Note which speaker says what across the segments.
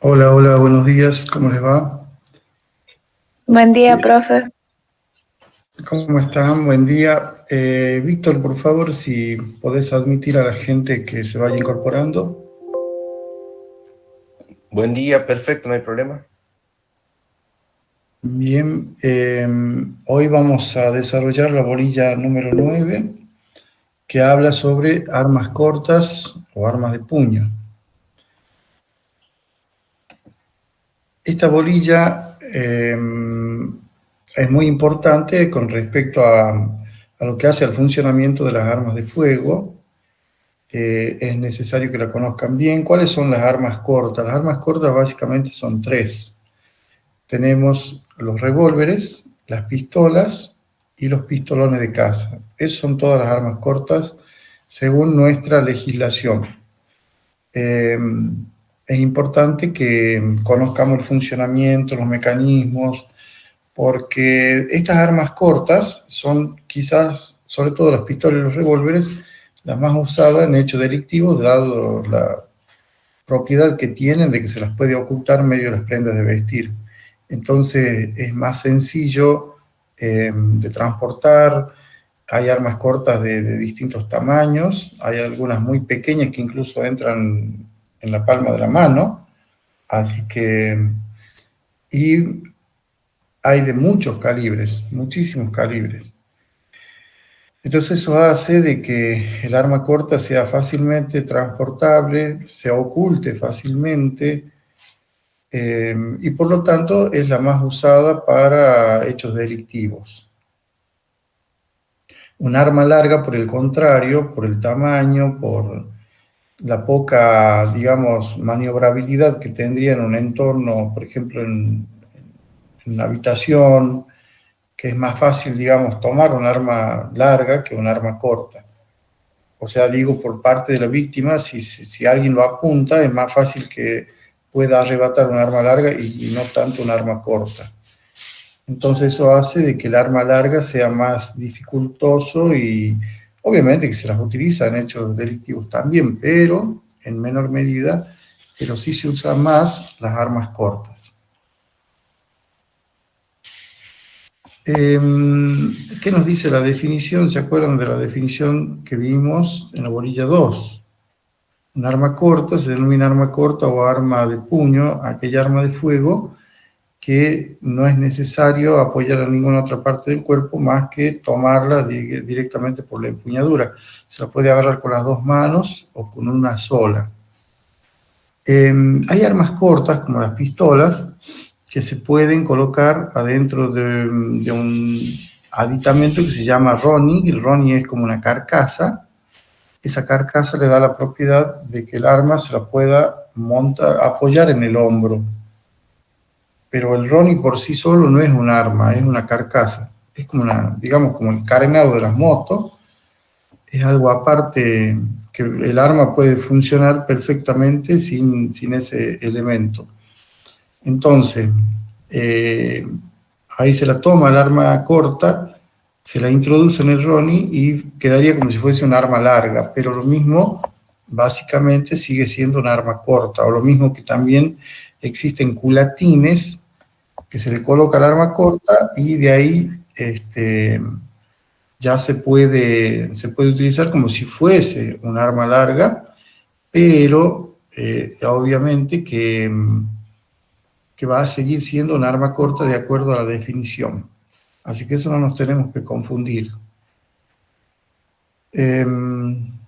Speaker 1: Hola, hola, buenos días, ¿cómo les va?
Speaker 2: Buen día,
Speaker 1: Bien.
Speaker 2: profe.
Speaker 1: ¿Cómo están? Buen día. Víctor, por favor, si podés admitir a la gente que se vaya incorporando.
Speaker 3: Buen día, perfecto, no hay problema.
Speaker 1: Bien, hoy vamos a desarrollar la bolilla número 9, que habla sobre armas cortas o armas de puño. Esta bolilla es muy importante con respecto a lo que hace al funcionamiento de las armas de fuego. Es necesario que la conozcan bien. ¿Cuáles son las armas cortas? Las armas cortas básicamente son tres. Tenemos los revólveres, las pistolas y los pistolones de caza. Esas son todas las armas cortas según nuestra legislación. Eh, es importante que conozcamos el funcionamiento, los mecanismos, porque estas armas cortas son quizás, sobre todo las pistolas y los revólveres, las más usadas en hechos delictivos, dado la propiedad que tienen de que se las puede ocultar medio de las prendas de vestir. Entonces es más sencillo de transportar. Hay armas cortas de distintos tamaños, hay algunas muy pequeñas que incluso entran en la palma de la mano, así que, y hay de muchos calibres, muchísimos calibres. Entonces eso hace de que el arma corta sea fácilmente transportable, se oculte fácilmente, y por lo tanto es la más usada para hechos delictivos. Un arma larga, por el contrario, por el tamaño, por la poca, digamos, maniobrabilidad que tendría en un entorno, por ejemplo, en una habitación, que es más fácil, digamos, tomar un arma larga que un arma corta. O sea, digo, por parte de la víctima, si alguien lo apunta, es más fácil que pueda arrebatar un arma larga y no tanto un arma corta. Entonces eso hace de que el arma larga sea más dificultoso y obviamente que se las utiliza en hechos delictivos también, pero en menor medida, pero sí se usan más las armas cortas. ¿Qué nos dice la definición? ¿Se acuerdan de la definición que vimos en la bolilla 2? Un arma corta se denomina arma corta o arma de puño, aquella arma de fuego que no es necesario apoyar a ninguna otra parte del cuerpo más que tomarla directamente por la empuñadura. Se la puede agarrar con las dos manos o con una sola. Hay armas cortas, como las pistolas, que se pueden colocar adentro de un aditamento que se llama RONI. El RONI es como una carcasa. Esa carcasa le da la propiedad de que el arma se la pueda montar, apoyar en el hombro. Pero el Ronnie por sí solo no es un arma, es una carcasa. Es como una, digamos, como el carenado de las motos. Es algo aparte que el arma puede funcionar perfectamente sin ese elemento. Entonces, eh, ahí se la toma el arma corta, se la introduce en el Ronnie y quedaría como si fuese un arma larga, pero lo mismo básicamente sigue siendo un arma corta, o lo mismo que también existen culatines que se le coloca el arma corta y de ahí ya se puede utilizar como si fuese un arma larga, pero obviamente que va a seguir siendo un arma corta de acuerdo a la definición. Así que eso no nos tenemos que confundir.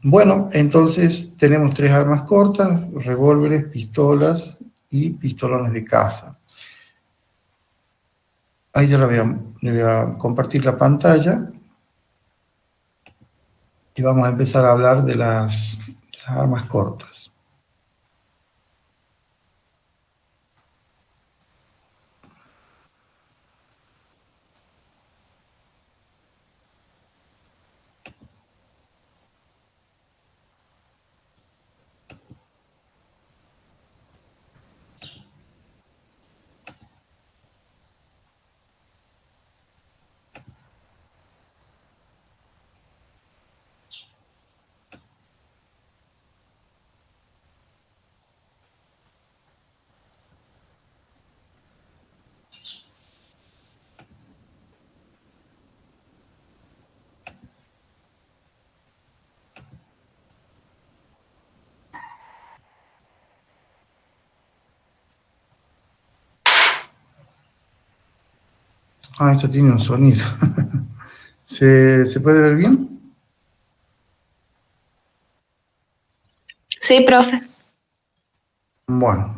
Speaker 1: Bueno, entonces tenemos tres armas cortas: revólveres, pistolas y pistolones de caza. Ahí ya le voy a compartir la pantalla y vamos a empezar a hablar de las armas cortas. Ah, esto tiene un sonido. ¿Se puede ver bien?
Speaker 2: Sí, profe.
Speaker 1: Bueno.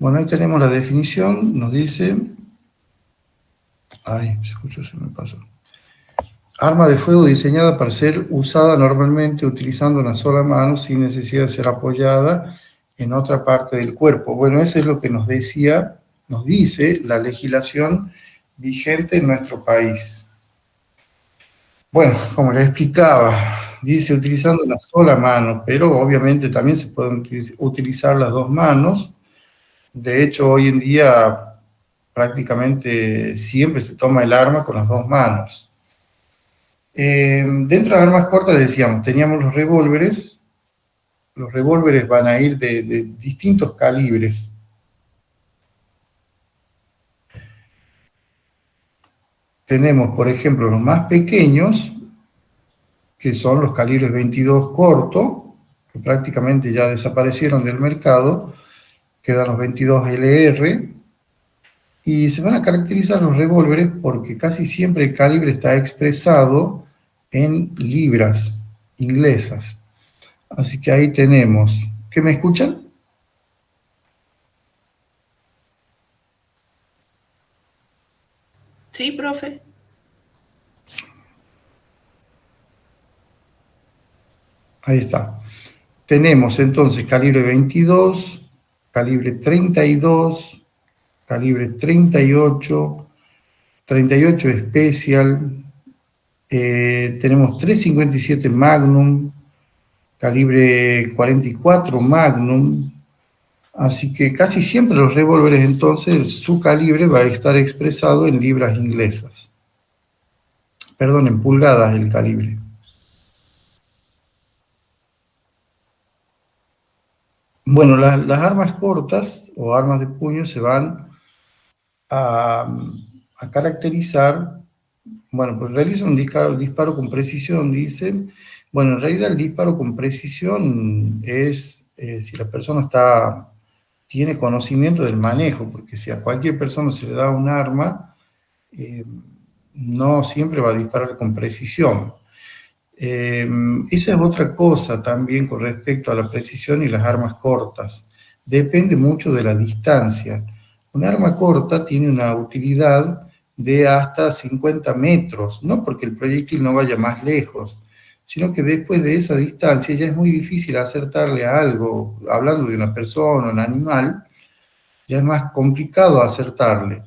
Speaker 1: Bueno, ahí tenemos la definición. Nos dice... Ay, se escuchó, se me pasó. Arma de fuego diseñada para ser usada normalmente utilizando una sola mano sin necesidad de ser apoyada en otra parte del cuerpo. Bueno, eso es lo que nos dice la legislación vigente en nuestro país. Bueno, como les explicaba, dice utilizando una sola mano, pero obviamente también se pueden utilizar las dos manos. De hecho, hoy en día prácticamente siempre se toma el arma con las dos manos. Dentro de las armas cortas decíamos, teníamos los revólveres. Los revólveres van a ir de distintos calibres. Tenemos, por ejemplo, los más pequeños, que son los calibres 22 corto, que prácticamente ya desaparecieron del mercado, quedan los 22 LR, y se van a caracterizar los revólveres porque casi siempre el calibre está expresado en libras inglesas. Así que ahí tenemos. ¿Qué me escuchan?
Speaker 4: Sí, profe.
Speaker 1: Ahí está. Tenemos entonces calibre 22, calibre 32, calibre 38, 38 Special, tenemos 357 Magnum, calibre 44 Magnum, así que casi siempre los revólveres entonces su calibre va a estar expresado en libras inglesas. Perdón, en pulgadas el calibre. Bueno, las armas cortas o armas de puño se van a caracterizar, bueno, pues realiza un disparo con precisión, dicen. Bueno, en realidad el disparo con precisión es si la persona tiene conocimiento del manejo, porque si a cualquier persona se le da un arma, no siempre va a disparar con precisión. Esa es otra cosa también con respecto a la precisión y las armas cortas. Depende mucho de la distancia. Un arma corta tiene una utilidad de hasta 50 metros, no porque el proyectil no vaya más lejos, sino que después de esa distancia ya es muy difícil acertarle a algo, hablando de una persona o un animal, ya es más complicado acertarle.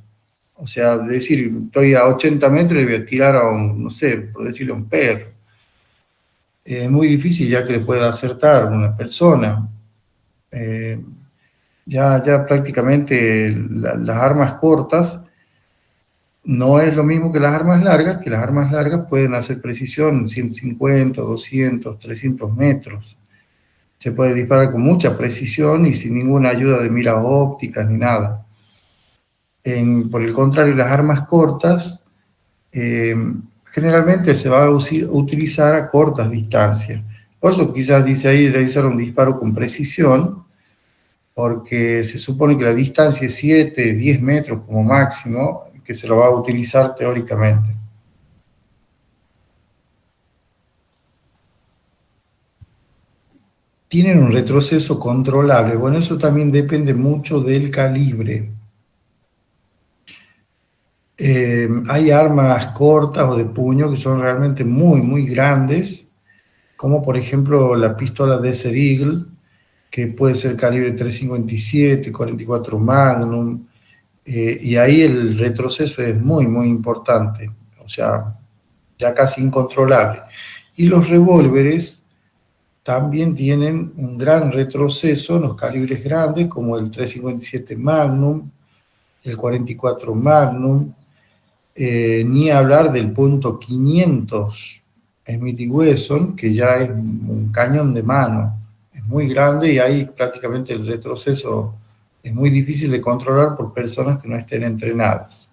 Speaker 1: O sea, decir, estoy a 80 metros y voy a tirar a un, no sé, por decirle a un perro. Es muy difícil ya que le pueda acertar una persona. Ya prácticamente las armas cortas no es lo mismo que las armas largas pueden hacer precisión 150, 200, 300 metros. Se puede disparar con mucha precisión y sin ninguna ayuda de miras ópticas ni nada. Por el contrario, las armas cortas generalmente se va a utilizar a cortas distancias. Por eso quizás dice ahí realizar un disparo con precisión, porque se supone que la distancia es 7, 10 metros como máximo, que se lo va a utilizar teóricamente. Tienen un retroceso controlable. Bueno, eso también depende mucho del calibre. Hay armas cortas o de puño que son realmente muy, muy grandes, como por ejemplo la pistola Desert Eagle, que puede ser calibre 357, 44 Magnum, y ahí el retroceso es muy, muy importante, o sea, ya casi incontrolable. Y los revólveres también tienen un gran retroceso en los calibres grandes, como el 357 Magnum, el 44 Magnum, ni hablar del .500 Smith & Wesson, que ya es un cañón de mano, es muy grande y ahí prácticamente el retroceso es muy difícil de controlar por personas que no estén entrenadas.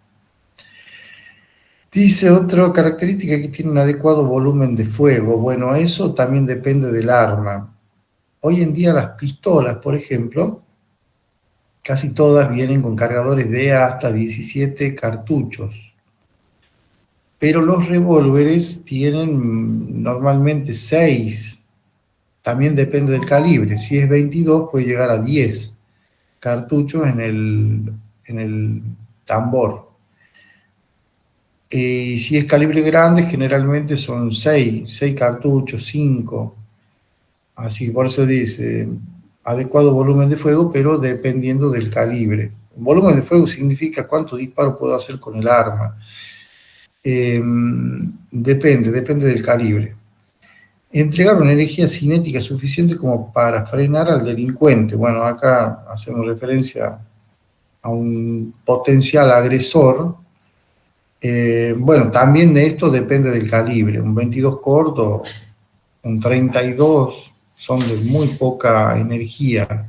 Speaker 1: Dice otra característica que tiene un adecuado volumen de fuego. Bueno, eso también depende del arma. Hoy en día las pistolas, por ejemplo, casi todas vienen con cargadores de hasta 17 cartuchos. Pero los revólveres tienen normalmente 6. También depende del calibre. Si es 22 puede llegar a 10 cartuchos en el tambor. Y si es calibre grande, generalmente son 6 cartuchos, 5. Así, por eso dice adecuado volumen de fuego, pero dependiendo del calibre. Volumen de fuego significa cuánto disparo puedo hacer con el arma. Depende del calibre. Entregar una energía cinética suficiente como para frenar al delincuente. Bueno, acá hacemos referencia a un potencial agresor. Bueno, también de esto depende del calibre. Un 22 corto, un 32 son de muy poca energía.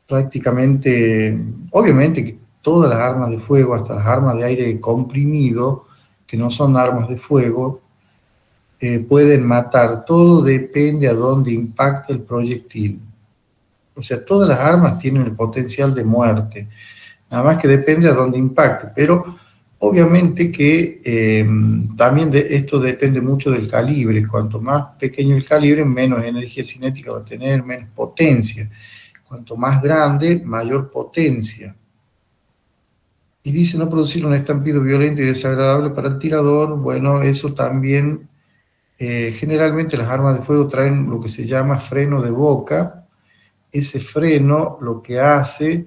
Speaker 1: Prácticamente, obviamente que todas las armas de fuego, hasta las armas de aire comprimido, que no son armas de fuego, pueden matar. Todo depende a dónde impacta el proyectil. O sea, todas las armas tienen el potencial de muerte. Nada más que depende a dónde impacte. Pero obviamente que también esto depende mucho del calibre. Cuanto más pequeño el calibre, menos energía cinética va a tener, menos potencia. Cuanto más grande, mayor potencia. Y dice no producir un estampido violento y desagradable para el tirador. Bueno, eso también, generalmente las armas de fuego traen lo que se llama freno de boca. Ese freno lo que hace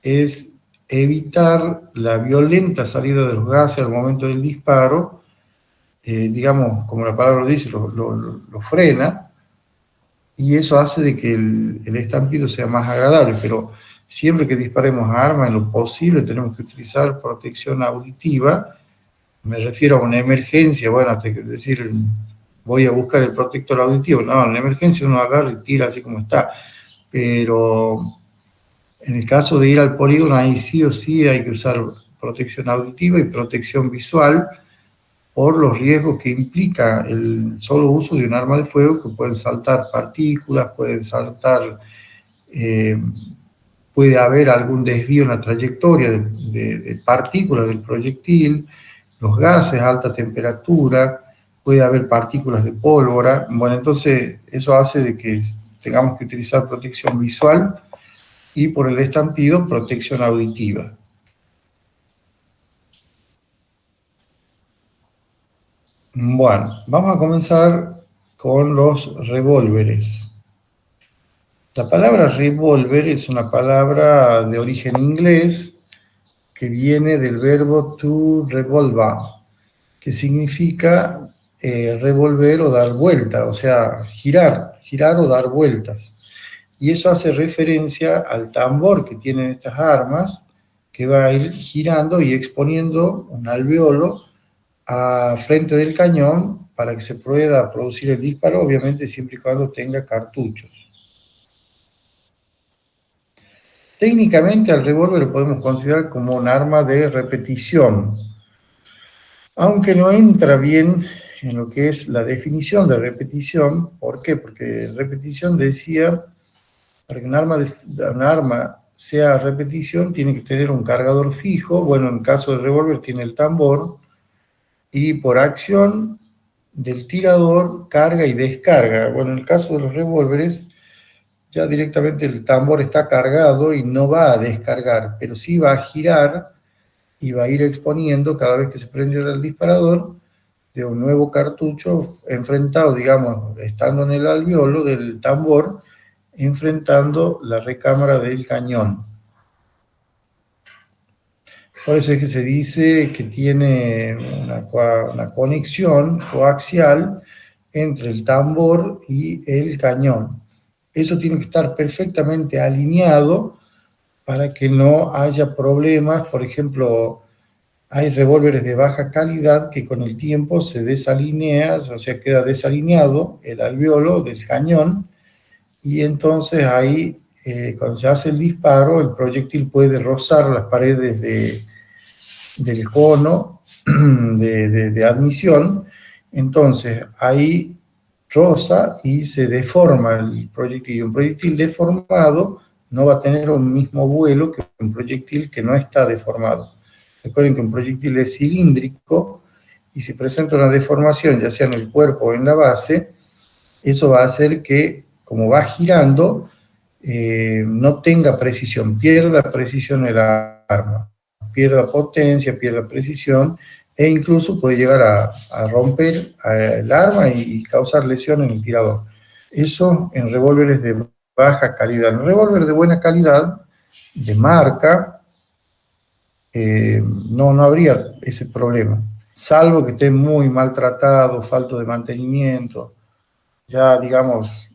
Speaker 1: es evitar la violenta salida de los gases al momento del disparo. Digamos, como la palabra lo dice, lo frena. Y eso hace de que el estampido sea más agradable, pero siempre que disparemos armas, en lo posible tenemos que utilizar protección auditiva. Me refiero a una emergencia, bueno, es decir, voy a buscar el protector auditivo. No, en la emergencia uno agarra y tira así como está. Pero en el caso de ir al polígono, ahí sí o sí hay que usar protección auditiva y protección visual, por los riesgos que implica el solo uso de un arma de fuego, que pueden saltar partículas, puede haber algún desvío en la trayectoria de partículas del proyectil, los gases a alta temperatura, puede haber partículas de pólvora. Bueno, entonces eso hace de que tengamos que utilizar protección visual y por el estampido, protección auditiva. Bueno, vamos a comenzar con los revólveres. La palabra revólver es una palabra de origen inglés que viene del verbo to revolver, que significa revolver o dar vuelta, o sea, girar o dar vueltas. Y eso hace referencia al tambor que tienen estas armas, que va a ir girando y exponiendo un alveolo a frente del cañón para que se pueda producir el disparo, obviamente siempre y cuando tenga cartuchos. Técnicamente al revólver lo podemos considerar como un arma de repetición, aunque no entra bien en lo que es la definición de repetición. ¿Por qué? Porque repetición decía, para que un arma sea repetición tiene que tener un cargador fijo. Bueno, en el caso del revólver tiene el tambor, y por acción del tirador carga y descarga. Bueno, en el caso de los revólveres, ya directamente el tambor está cargado y no va a descargar, pero sí va a girar y va a ir exponiendo cada vez que se prende el disparador de un nuevo cartucho enfrentado, digamos, estando en el alveolo del tambor, enfrentando la recámara del cañón. Por eso es que se dice que tiene una conexión coaxial entre el tambor y el cañón. Eso tiene que estar perfectamente alineado para que no haya problemas. Por ejemplo, hay revólveres de baja calidad que con el tiempo se desalinea, o sea, queda desalineado el alveolo del cañón, y entonces ahí, cuando se hace el disparo, el proyectil puede rozar las paredes del cono de admisión, entonces ahí roza y se deforma el proyectil. Y un proyectil deformado no va a tener un mismo vuelo que un proyectil que no está deformado. Recuerden que un proyectil es cilíndrico y si presenta una deformación, ya sea en el cuerpo o en la base, eso va a hacer que, como va girando, no tenga precisión, pierda precisión el arma, pierda potencia, pierda precisión, e incluso puede llegar a romper el arma y causar lesión en el tirador. Eso en revólveres de baja calidad. En revólver de buena calidad, de marca, no habría ese problema, salvo que esté muy maltratado, falto de mantenimiento, ya digamos,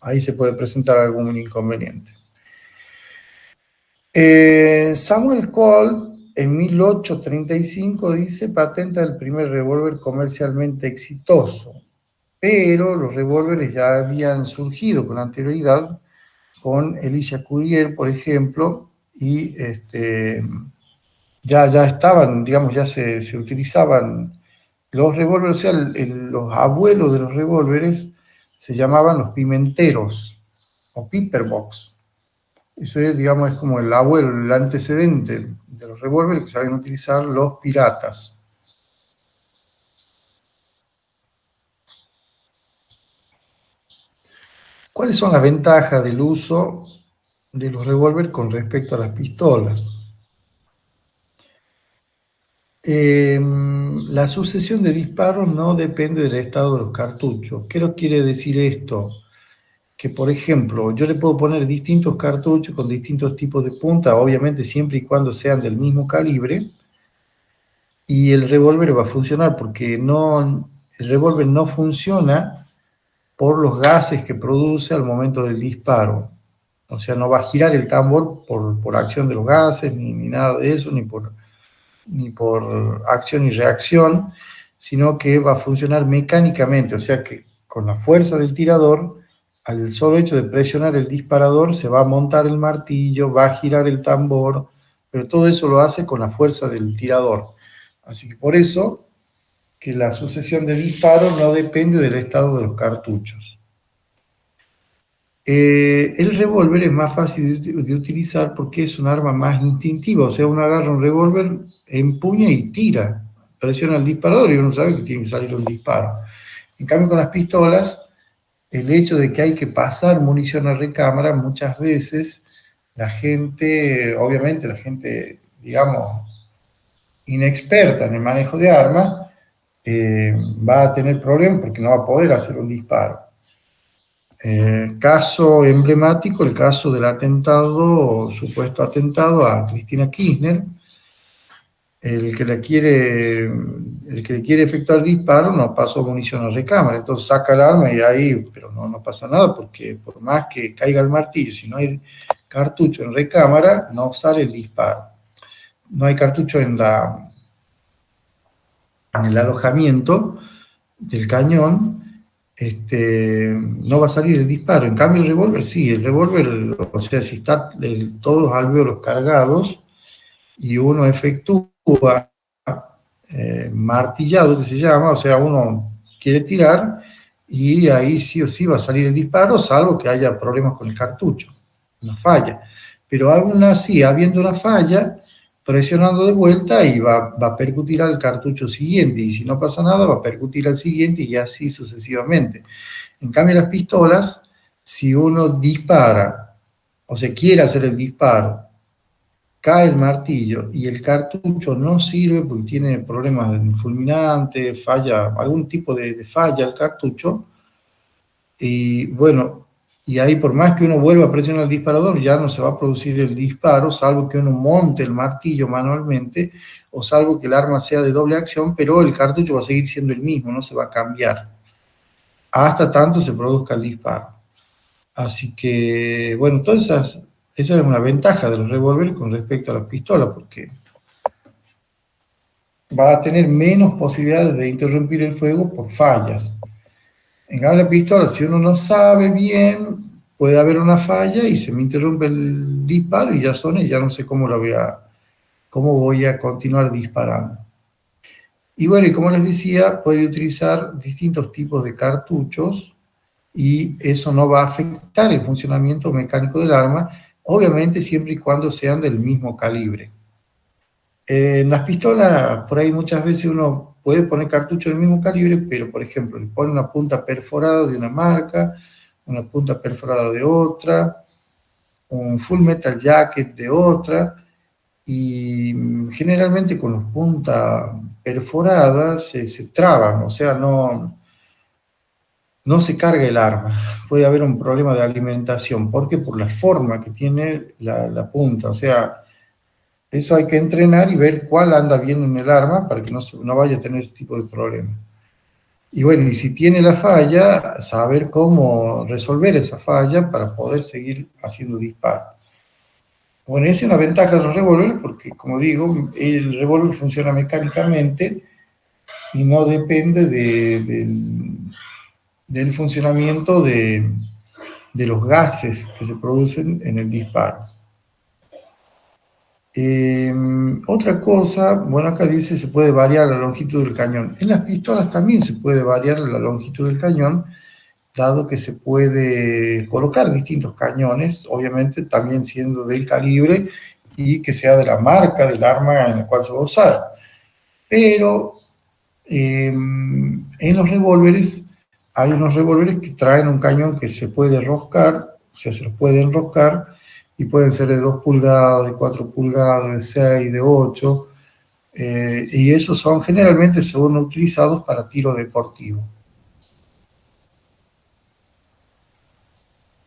Speaker 1: ahí se puede presentar algún inconveniente. Samuel Colt en 1835 dice: patenta el primer revólver comercialmente exitoso, pero los revólveres ya habían surgido con anterioridad, con Elisha Currier, por ejemplo, y ya estaban, digamos, ya se utilizaban los revólveres, o sea, los abuelos de los revólveres se llamaban los pimenteros o pepperbox. Ese, digamos, es como el abuelo, el antecedente de los revólveres que saben utilizar los piratas. ¿Cuáles son las ventajas del uso de los revólveres con respecto a las pistolas? La sucesión de disparos no depende del estado de los cartuchos. ¿Qué nos quiere decir esto? Que, por ejemplo, yo le puedo poner distintos cartuchos con distintos tipos de punta, obviamente siempre y cuando sean del mismo calibre, y el revólver va a funcionar, porque el revólver no funciona por los gases que produce al momento del disparo. O sea, no va a girar el tambor por acción de los gases, ni nada de eso, ni por acción y reacción, sino que va a funcionar mecánicamente, o sea que con la fuerza del tirador, al solo hecho de presionar el disparador, se va a montar el martillo, va a girar el tambor, pero todo eso lo hace con la fuerza del tirador. Así que por eso que la sucesión de disparos no depende del estado de los cartuchos. El revólver es más fácil de utilizar porque es un arma más instintiva, o sea, uno agarra un revólver, empuña y tira, presiona el disparador y uno sabe que tiene que salir un disparo. En cambio, con las pistolas, el hecho de que hay que pasar munición a recámara, muchas veces la gente, obviamente la gente, digamos, inexperta en el manejo de armas, va a tener problemas porque no va a poder hacer un disparo. Caso emblemático, el caso del atentado, supuesto atentado a Cristina Kirchner. El que le quiere efectuar disparo no pasó munición a recámara, entonces saca el arma y ahí, pero no pasa nada, porque por más que caiga el martillo, si no hay cartucho en recámara, no sale el disparo. No hay cartucho en el alojamiento del cañón, no va a salir el disparo. En cambio el revólver sí, el revólver, o sea, si están todos los alvéolos cargados y uno efectúa martillado, que se llama, o sea, uno quiere tirar y ahí sí o sí va a salir el disparo, salvo que haya problemas con el cartucho, una falla. Pero aún así, habiendo una falla, presionando de vuelta y va a percutir al cartucho siguiente, y si no pasa nada va a percutir al siguiente y así sucesivamente. En cambio las pistolas, si uno dispara o se quiere hacer el disparo, cae el martillo y el cartucho no sirve porque tiene problemas de fulminante, falla, algún tipo de falla el cartucho, y bueno, y ahí por más que uno vuelva a presionar el disparador, ya no se va a producir el disparo, salvo que uno monte el martillo manualmente, o salvo que el arma sea de doble acción, pero el cartucho va a seguir siendo el mismo, no se va a cambiar, hasta tanto se produzca el disparo. Así que, bueno, esa es una ventaja de los revólveres con respecto a las pistolas, porque va a tener menos posibilidades de interrumpir el fuego por fallas. En cambio, la pistola, si uno no sabe bien, puede haber una falla y se me interrumpe el disparo y ya suena y ya no sé cómo voy a continuar disparando. Y bueno, y como les decía, puede utilizar distintos tipos de cartuchos y eso no va a afectar el funcionamiento mecánico del arma, obviamente siempre y cuando sean del mismo calibre. En las pistolas, por ahí muchas veces uno puede poner cartuchos del mismo calibre, pero por ejemplo, le pone una punta perforada de una marca, una punta perforada de otra, un full metal jacket de otra, y generalmente con las puntas perforadas se traban, o sea, no se carga el arma. Puede haber un problema de alimentación, porque por la forma que tiene la punta, o sea, eso hay que entrenar y ver cuál anda bien en el arma para que no vaya a tener ese tipo de problema. Y bueno, y si tiene la falla, saber cómo resolver esa falla para poder seguir haciendo disparos. Bueno, esa es una ventaja de los revólveres porque, como digo, el revólver funciona mecánicamente y no depende del funcionamiento de los gases que se producen en el disparo. Otra cosa, bueno, acá dice se puede variar la longitud del cañón. En las pistolas también se puede variar la longitud del cañón, dado que se puede colocar distintos cañones, obviamente también siendo del calibre y que sea de la marca del arma en la cual se va a usar. Pero en los revólveres, hay unos revólveres que traen un cañón que se puede enroscar, o sea, se los puede enroscar, y pueden ser de 2 pulgadas, de 4 pulgadas, de 6, de 8, y esos son generalmente son utilizados para tiro deportivo.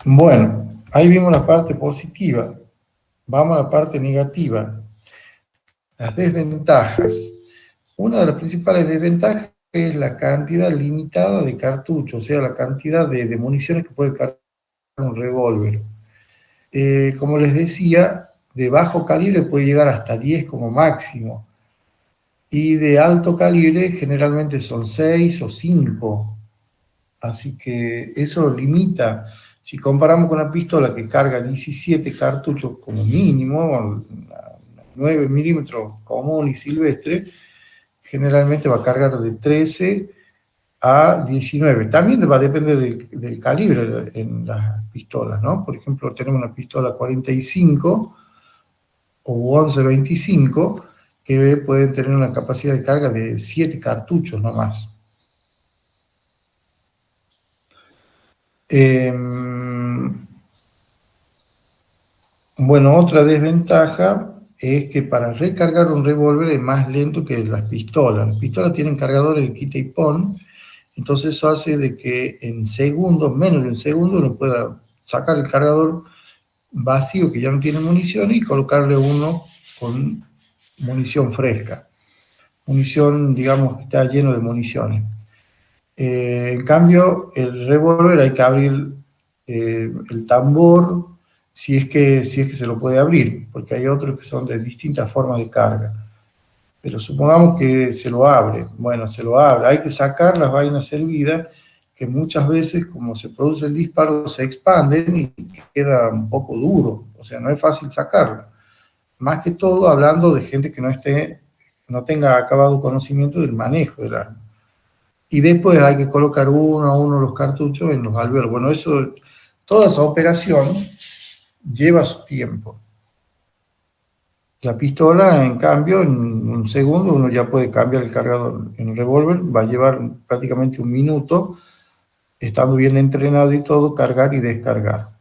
Speaker 1: Bueno, ahí vimos la parte positiva. Vamos a la parte negativa. Las desventajas. Una de las principales desventajas es la cantidad limitada de cartuchos, o sea, la cantidad de municiones que puede cargar un revólver. Como les decía, de bajo calibre puede llegar hasta 10 como máximo. Y de alto calibre generalmente son 6 o 5. Así que eso limita. Si comparamos con una pistola que carga 17 cartuchos como mínimo, 9 milímetros común y silvestre, generalmente va a cargar de 13 a 19. También va a depender del calibre en las pistolas, ¿no? Por ejemplo, tenemos una pistola 45 o 11-25 que pueden tener una capacidad de carga de 7 cartuchos nomás. Bueno, otra desventaja es que para recargar un revólver es más lento que las pistolas. Las pistolas tienen cargadores de quita y pon, entonces eso hace de que en segundos, menos de un segundo, uno pueda sacar el cargador vacío que ya no tiene munición y colocarle uno con munición fresca. Munición, digamos, que está lleno de municiones. En cambio, el revólver hay que abrir el tambor si es que se lo puede abrir, porque hay otros que son de distintas formas de carga. Pero supongamos que se lo abre. Bueno, se lo abre. Hay que sacar las vainas hervidas, que muchas veces, como se produce el disparo, se expanden y queda un poco duro. O sea, no es fácil sacarlo. Más que todo hablando de gente que no tenga acabado conocimiento del manejo del arma. Y después hay que colocar uno a uno los cartuchos en los alveolos. Bueno, toda esa operación lleva su tiempo. La pistola, en cambio, en un segundo uno ya puede cambiar el cargador. En el revólver va a llevar prácticamente un minuto, estando bien entrenado y todo, cargar y descargar.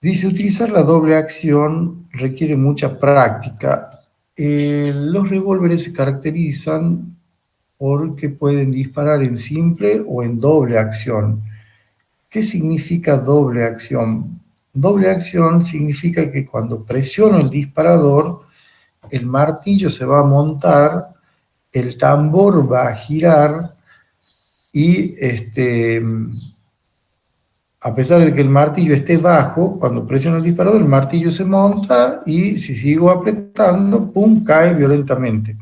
Speaker 1: Dice, utilizar la doble acción requiere mucha práctica. Los revólveres se caracterizan porque pueden disparar en simple o en doble acción. ¿Qué significa doble acción? Doble acción significa que cuando presiono el disparador, el martillo se va a montar, el tambor va a girar y a pesar de que el martillo esté bajo, cuando presiono el disparador, el martillo se monta y si sigo apretando, ¡pum!, cae violentamente.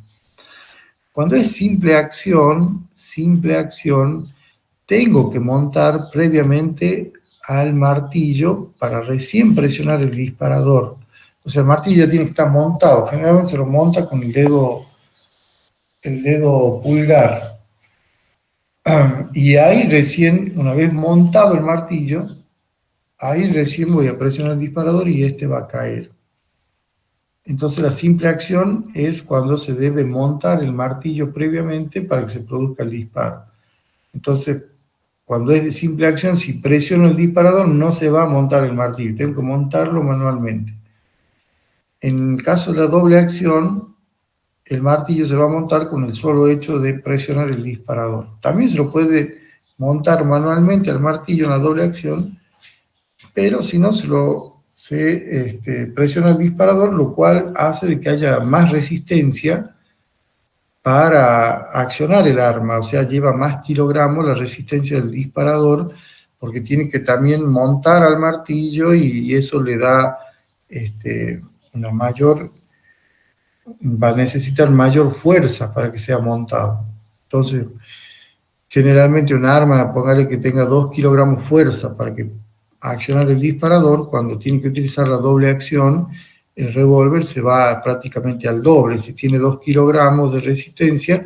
Speaker 1: Cuando es simple acción, tengo que montar previamente al martillo para recién presionar el disparador. O sea, el martillo ya tiene que estar montado. Generalmente se lo monta con el dedo el dedo pulgar. Y ahí recién, una vez montado el martillo, ahí recién voy a presionar el disparador y este va a caer. Entonces la simple acción es cuando se debe montar el martillo previamente para que se produzca el disparo. Entonces, cuando es de simple acción, si presiono el disparador no se va a montar el martillo, tengo que montarlo manualmente. En el caso de la doble acción, el martillo se va a montar con el solo hecho de presionar el disparador. También se lo puede montar manualmente al martillo en la doble acción, pero si no se presiona el disparador, lo cual hace de que haya más resistencia para accionar el arma, o sea, lleva más kilogramos la resistencia del disparador, porque tiene que también montar al martillo y eso le da una mayor, va a necesitar mayor fuerza para que sea montado. Entonces, generalmente un arma, póngale que tenga 2 kilogramos fuerza para que accionar el disparador, cuando tiene que utilizar la doble acción, el revólver se va prácticamente al doble. Si tiene 2 kilogramos de resistencia,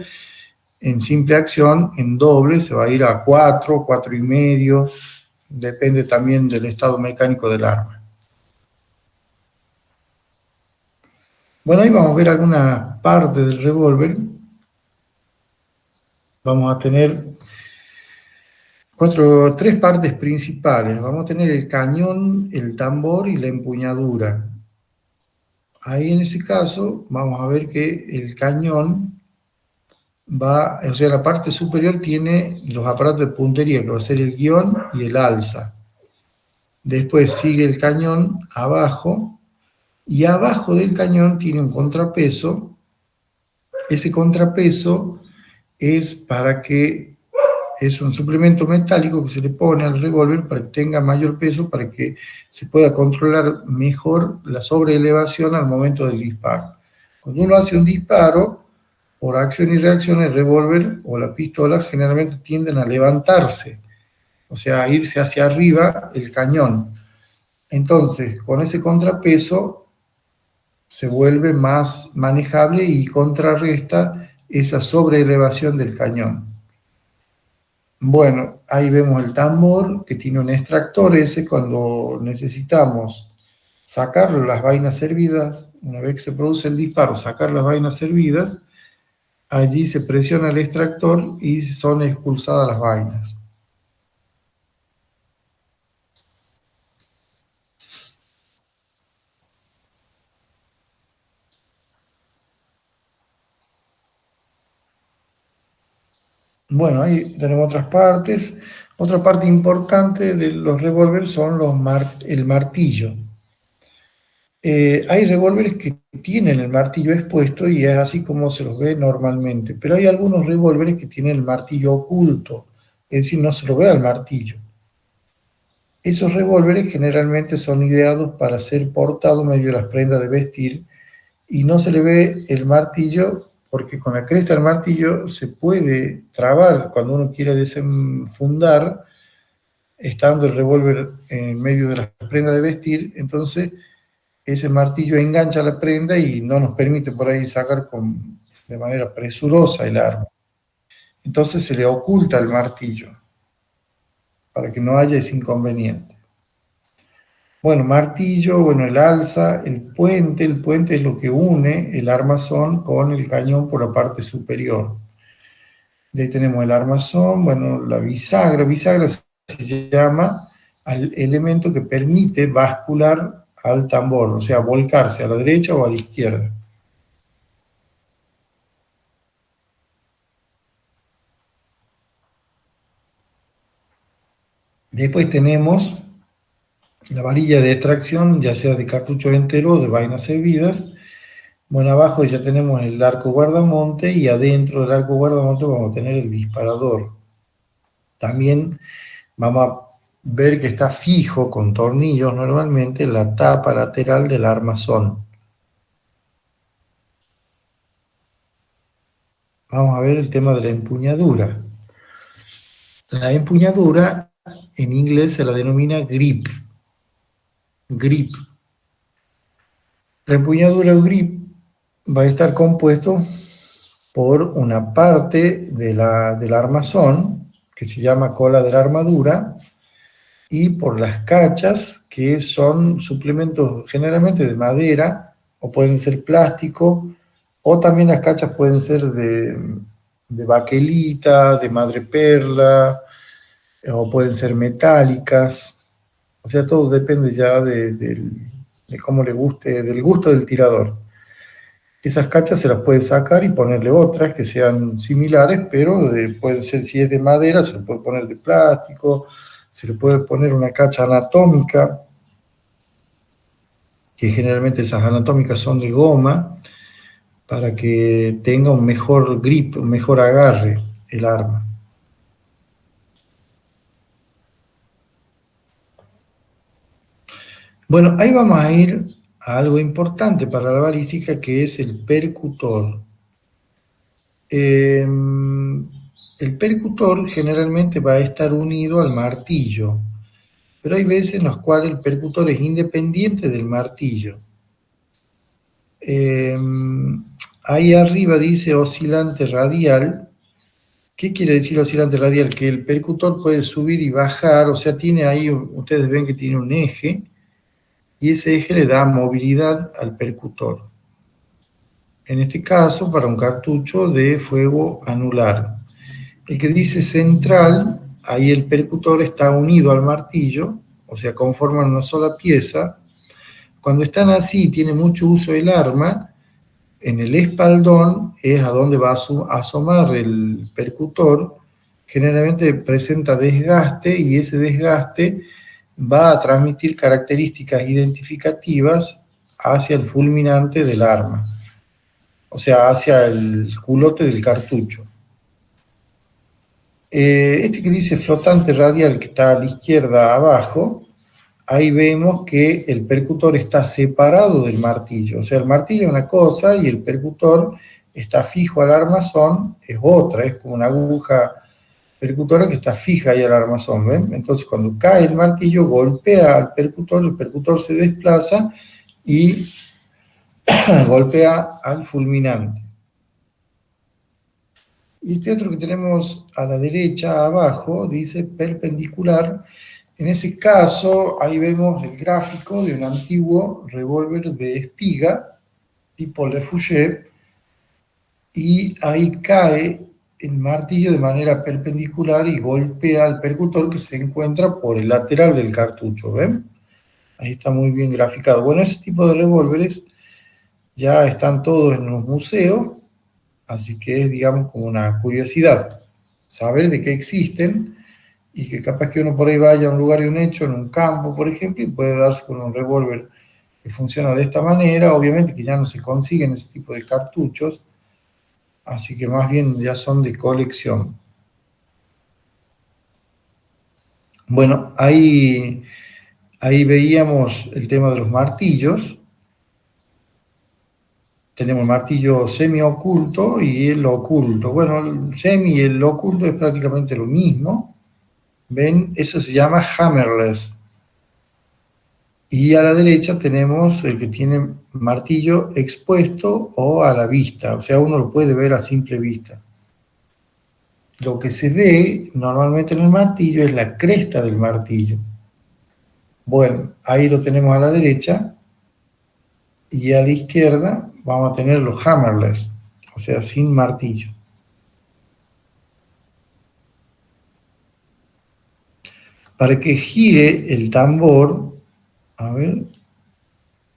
Speaker 1: en simple acción, en doble, se va a ir a 4, 4 y medio, depende también del estado mecánico del arma. Bueno, ahí vamos a ver alguna parte del revólver. Vamos a tener tres partes principales. Vamos a tener el cañón, el tambor y la empuñadura. Ahí en ese caso vamos a ver que el cañón va, o sea, la parte superior tiene los aparatos de puntería, que va a ser el guión y el alza. Después sigue el cañón abajo, y abajo del cañón tiene un contrapeso. Ese contrapeso es para que es un suplemento metálico que se le pone al revólver para que tenga mayor peso, para que se pueda controlar mejor la sobreelevación al momento del disparo. Cuando uno hace un disparo, por acción y reacción, el revólver o la pistola generalmente tienden a levantarse, o sea, a irse hacia arriba el cañón. Entonces, con ese contrapeso se vuelve más manejable y contrarresta esa sobreelevación del cañón. Bueno, ahí vemos el tambor que tiene un extractor. Ese cuando necesitamos sacar las vainas hervidas, una vez que se produce el disparo, sacar las vainas hervidas, allí se presiona el extractor y son expulsadas las vainas. Bueno, ahí tenemos otras partes. Otra parte importante de los revólveres son el martillo. Hay revólveres que tienen el martillo expuesto y es así como se los ve normalmente, pero hay algunos revólveres que tienen el martillo oculto, es decir, no se lo ve al martillo. Esos revólveres generalmente son ideados para ser portados medio de las prendas de vestir y no se le ve el martillo porque con la cresta del martillo se puede trabar cuando uno quiere desenfundar, estando el revólver en medio de las prendas de vestir. Entonces ese martillo engancha la prenda y no nos permite por ahí sacar de manera presurosa el arma. Entonces se le oculta el martillo para que no haya ese inconveniente. Bueno, martillo, bueno, el alza, el puente es lo que une el armazón con el cañón por la parte superior. De ahí tenemos el armazón, bueno, la bisagra. Bisagra se llama al elemento que permite bascular al tambor, o sea, volcarse a la derecha o a la izquierda. Después tenemos la varilla de extracción, ya sea de cartucho entero o de vainas hervidas. Bueno, abajo ya tenemos el arco guardamonte y adentro del arco guardamonte vamos a tener el disparador. También vamos a ver que está fijo con tornillos normalmente la tapa lateral del armazón. Vamos a ver el tema de la empuñadura. La empuñadura en inglés se la denomina grip. Grip. La empuñadura o grip va a estar compuesto por una parte del armazón, que se llama cola de la armadura, y por las cachas, que son suplementos generalmente de madera, o pueden ser plástico, o también las cachas pueden ser de baquelita, de madreperla, o pueden ser metálicas. O sea, todo depende ya de cómo le guste, del gusto del tirador. Esas cachas se las puede sacar y ponerle otras que sean similares, pero pueden ser, si es de madera, se le puede poner de plástico, se le puede poner una cacha anatómica, que generalmente esas anatómicas son de goma, para que tenga un mejor grip, un mejor agarre el arma. Bueno, ahí vamos a ir a algo importante para la balística, que es el percutor. El percutor generalmente va a estar unido al martillo, pero hay veces en las cuales el percutor es independiente del martillo. Ahí arriba dice oscilante radial. ¿Qué quiere decir oscilante radial? Que el percutor puede subir y bajar, o sea, tiene ahí, ustedes ven que tiene un eje, y ese eje le da movilidad al percutor. En este caso, para un cartucho de fuego anular. El que dice central, ahí el percutor está unido al martillo, o sea, conforman una sola pieza. Cuando están así, tiene mucho uso el arma, en el espaldón es a donde va a asomar el percutor. Generalmente presenta desgaste, y ese desgaste va a transmitir características identificativas hacia el fulminante del arma, o sea, hacia el culote del cartucho. Este que dice flotante radial, que está a la izquierda abajo, ahí vemos que el percutor está separado del martillo. O sea, el martillo es una cosa y el percutor está fijo al armazón, es otra, es como una aguja percutora que está fija ahí al armazón, ¿ven? Entonces, cuando cae el martillo, golpea al percutor, el percutor se desplaza y golpea al fulminante. Y este otro que tenemos a la derecha, abajo, dice perpendicular. En ese caso, ahí vemos el gráfico de un antiguo revólver de espiga, tipo Le Fouché, y ahí cae el martillo de manera perpendicular y golpea al percutor que se encuentra por el lateral del cartucho, ¿ven? Ahí está muy bien graficado. Bueno, ese tipo de revólveres ya están todos en los museos, así que es, digamos, como una curiosidad saber de qué existen, y que capaz que uno por ahí vaya a un lugar y un hecho, en un campo, por ejemplo, y puede darse con un revólver que funciona de esta manera. Obviamente que ya no se consiguen ese tipo de cartuchos, así que más bien ya son de colección. Bueno, ahí veíamos el tema de los martillos. Tenemos el martillo semi-oculto y el oculto. Bueno, el semi y el oculto es prácticamente lo mismo. ¿Ven? Eso se llama hammerless. Y a la derecha tenemos el que tiene martillo expuesto o a la vista, o sea, uno lo puede ver a simple vista. Lo que se ve normalmente en el martillo es la cresta del martillo. Bueno, ahí lo tenemos a la derecha, y a la izquierda vamos a tener los hammerless, o sea, sin martillo. Para que gire el tambor, a ver,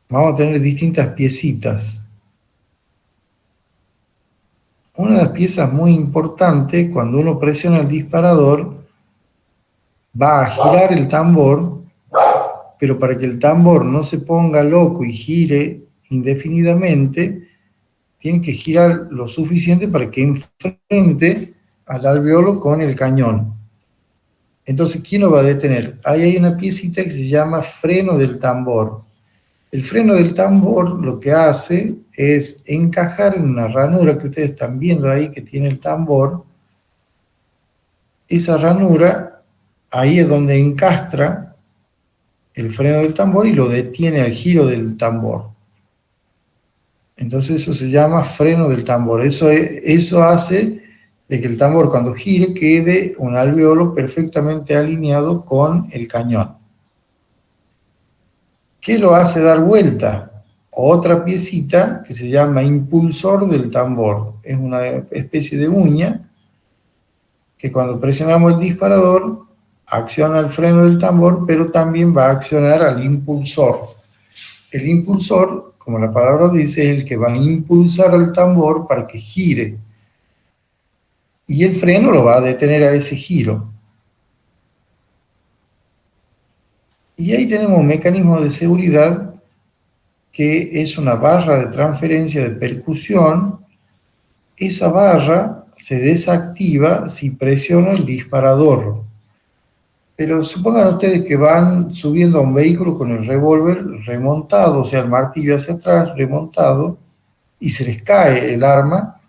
Speaker 1: vamos a tener distintas piecitas. Una de las piezas muy importantes, cuando uno presiona el disparador, va a girar el tambor, pero para que el tambor no se ponga loco y gire indefinidamente, tiene que girar lo suficiente para que enfrente al alveolo con el cañón. Entonces, ¿quién lo va a detener? Ahí hay una piecita que se llama freno del tambor. El freno del tambor lo que hace es encajar en una ranura que ustedes están viendo ahí que tiene el tambor. Esa ranura, ahí es donde encastra el freno del tambor y lo detiene al giro del tambor. Entonces eso se llama freno del tambor. Eso hace de que el tambor cuando gire quede un alveolo perfectamente alineado con el cañón. ¿Qué lo hace dar vuelta? Otra piecita que se llama impulsor del tambor. Es una especie de uña que cuando presionamos el disparador acciona el freno del tambor, pero también va a accionar al impulsor. El impulsor, como la palabra dice, es el que va a impulsar al tambor para que gire. Y el freno lo va a detener a ese giro. Y ahí tenemos un mecanismo de seguridad que es una barra de transferencia de percusión. Esa barra se desactiva si presiono el disparador. Pero supongan ustedes que van subiendo a un vehículo con el revólver remontado, o sea, el martillo hacia atrás, remontado, y se les cae el arma.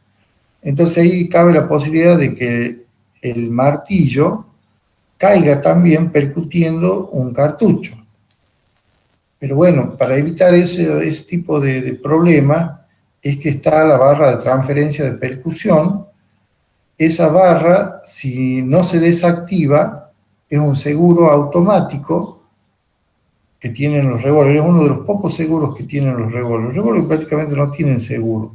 Speaker 1: Entonces ahí cabe la posibilidad de que el martillo caiga también percutiendo un cartucho. Pero bueno, para evitar ese tipo de problema es que está la barra de transferencia de percusión. Esa barra, si no se desactiva, es un seguro automático que tienen los revólveres. Es uno de los pocos seguros que tienen los revólveres. Los revólveres prácticamente no tienen seguro.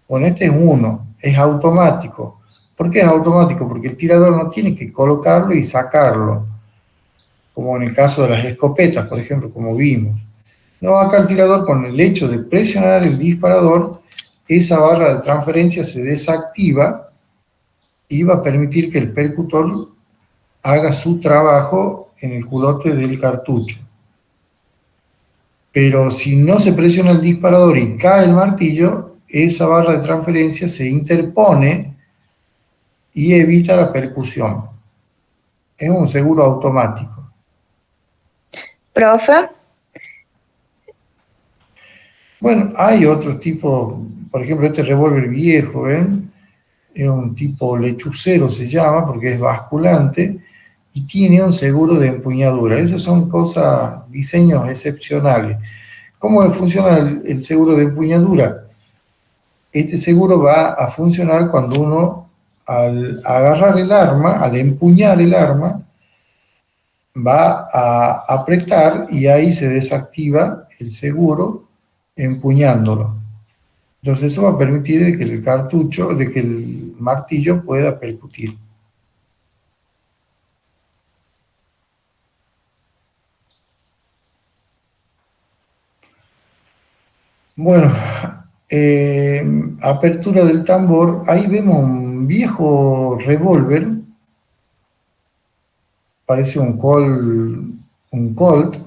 Speaker 1: Bueno, este es uno, es automático. ¿Por qué es automático? Porque el tirador no tiene que colocarlo y sacarlo, como en el caso de las escopetas, por ejemplo, como vimos. No, acá el tirador, con el hecho de presionar el disparador, esa barra de transferencia se desactiva y va a permitir que el percutor haga su trabajo en el culote del cartucho. Pero si no se presiona el disparador y cae el martillo, esa barra de transferencia se interpone y evita la percusión. Es un seguro automático.
Speaker 2: Profe,
Speaker 1: Bueno, hay otros tipos, por ejemplo, este revólver viejo, ¿ven? Es un tipo lechucero, se llama, porque es basculante, y tiene un seguro de empuñadura. Esas son cosas, diseños excepcionales. ¿Cómo funciona el seguro de empuñadura? Este seguro va a funcionar cuando uno, al agarrar el arma, al empuñar el arma, va a apretar y ahí se desactiva el seguro empuñándolo. Entonces eso va a permitir de que el cartucho, de que el martillo pueda percutir. Bueno, apertura del tambor, ahí vemos un viejo revólver, parece un Colt,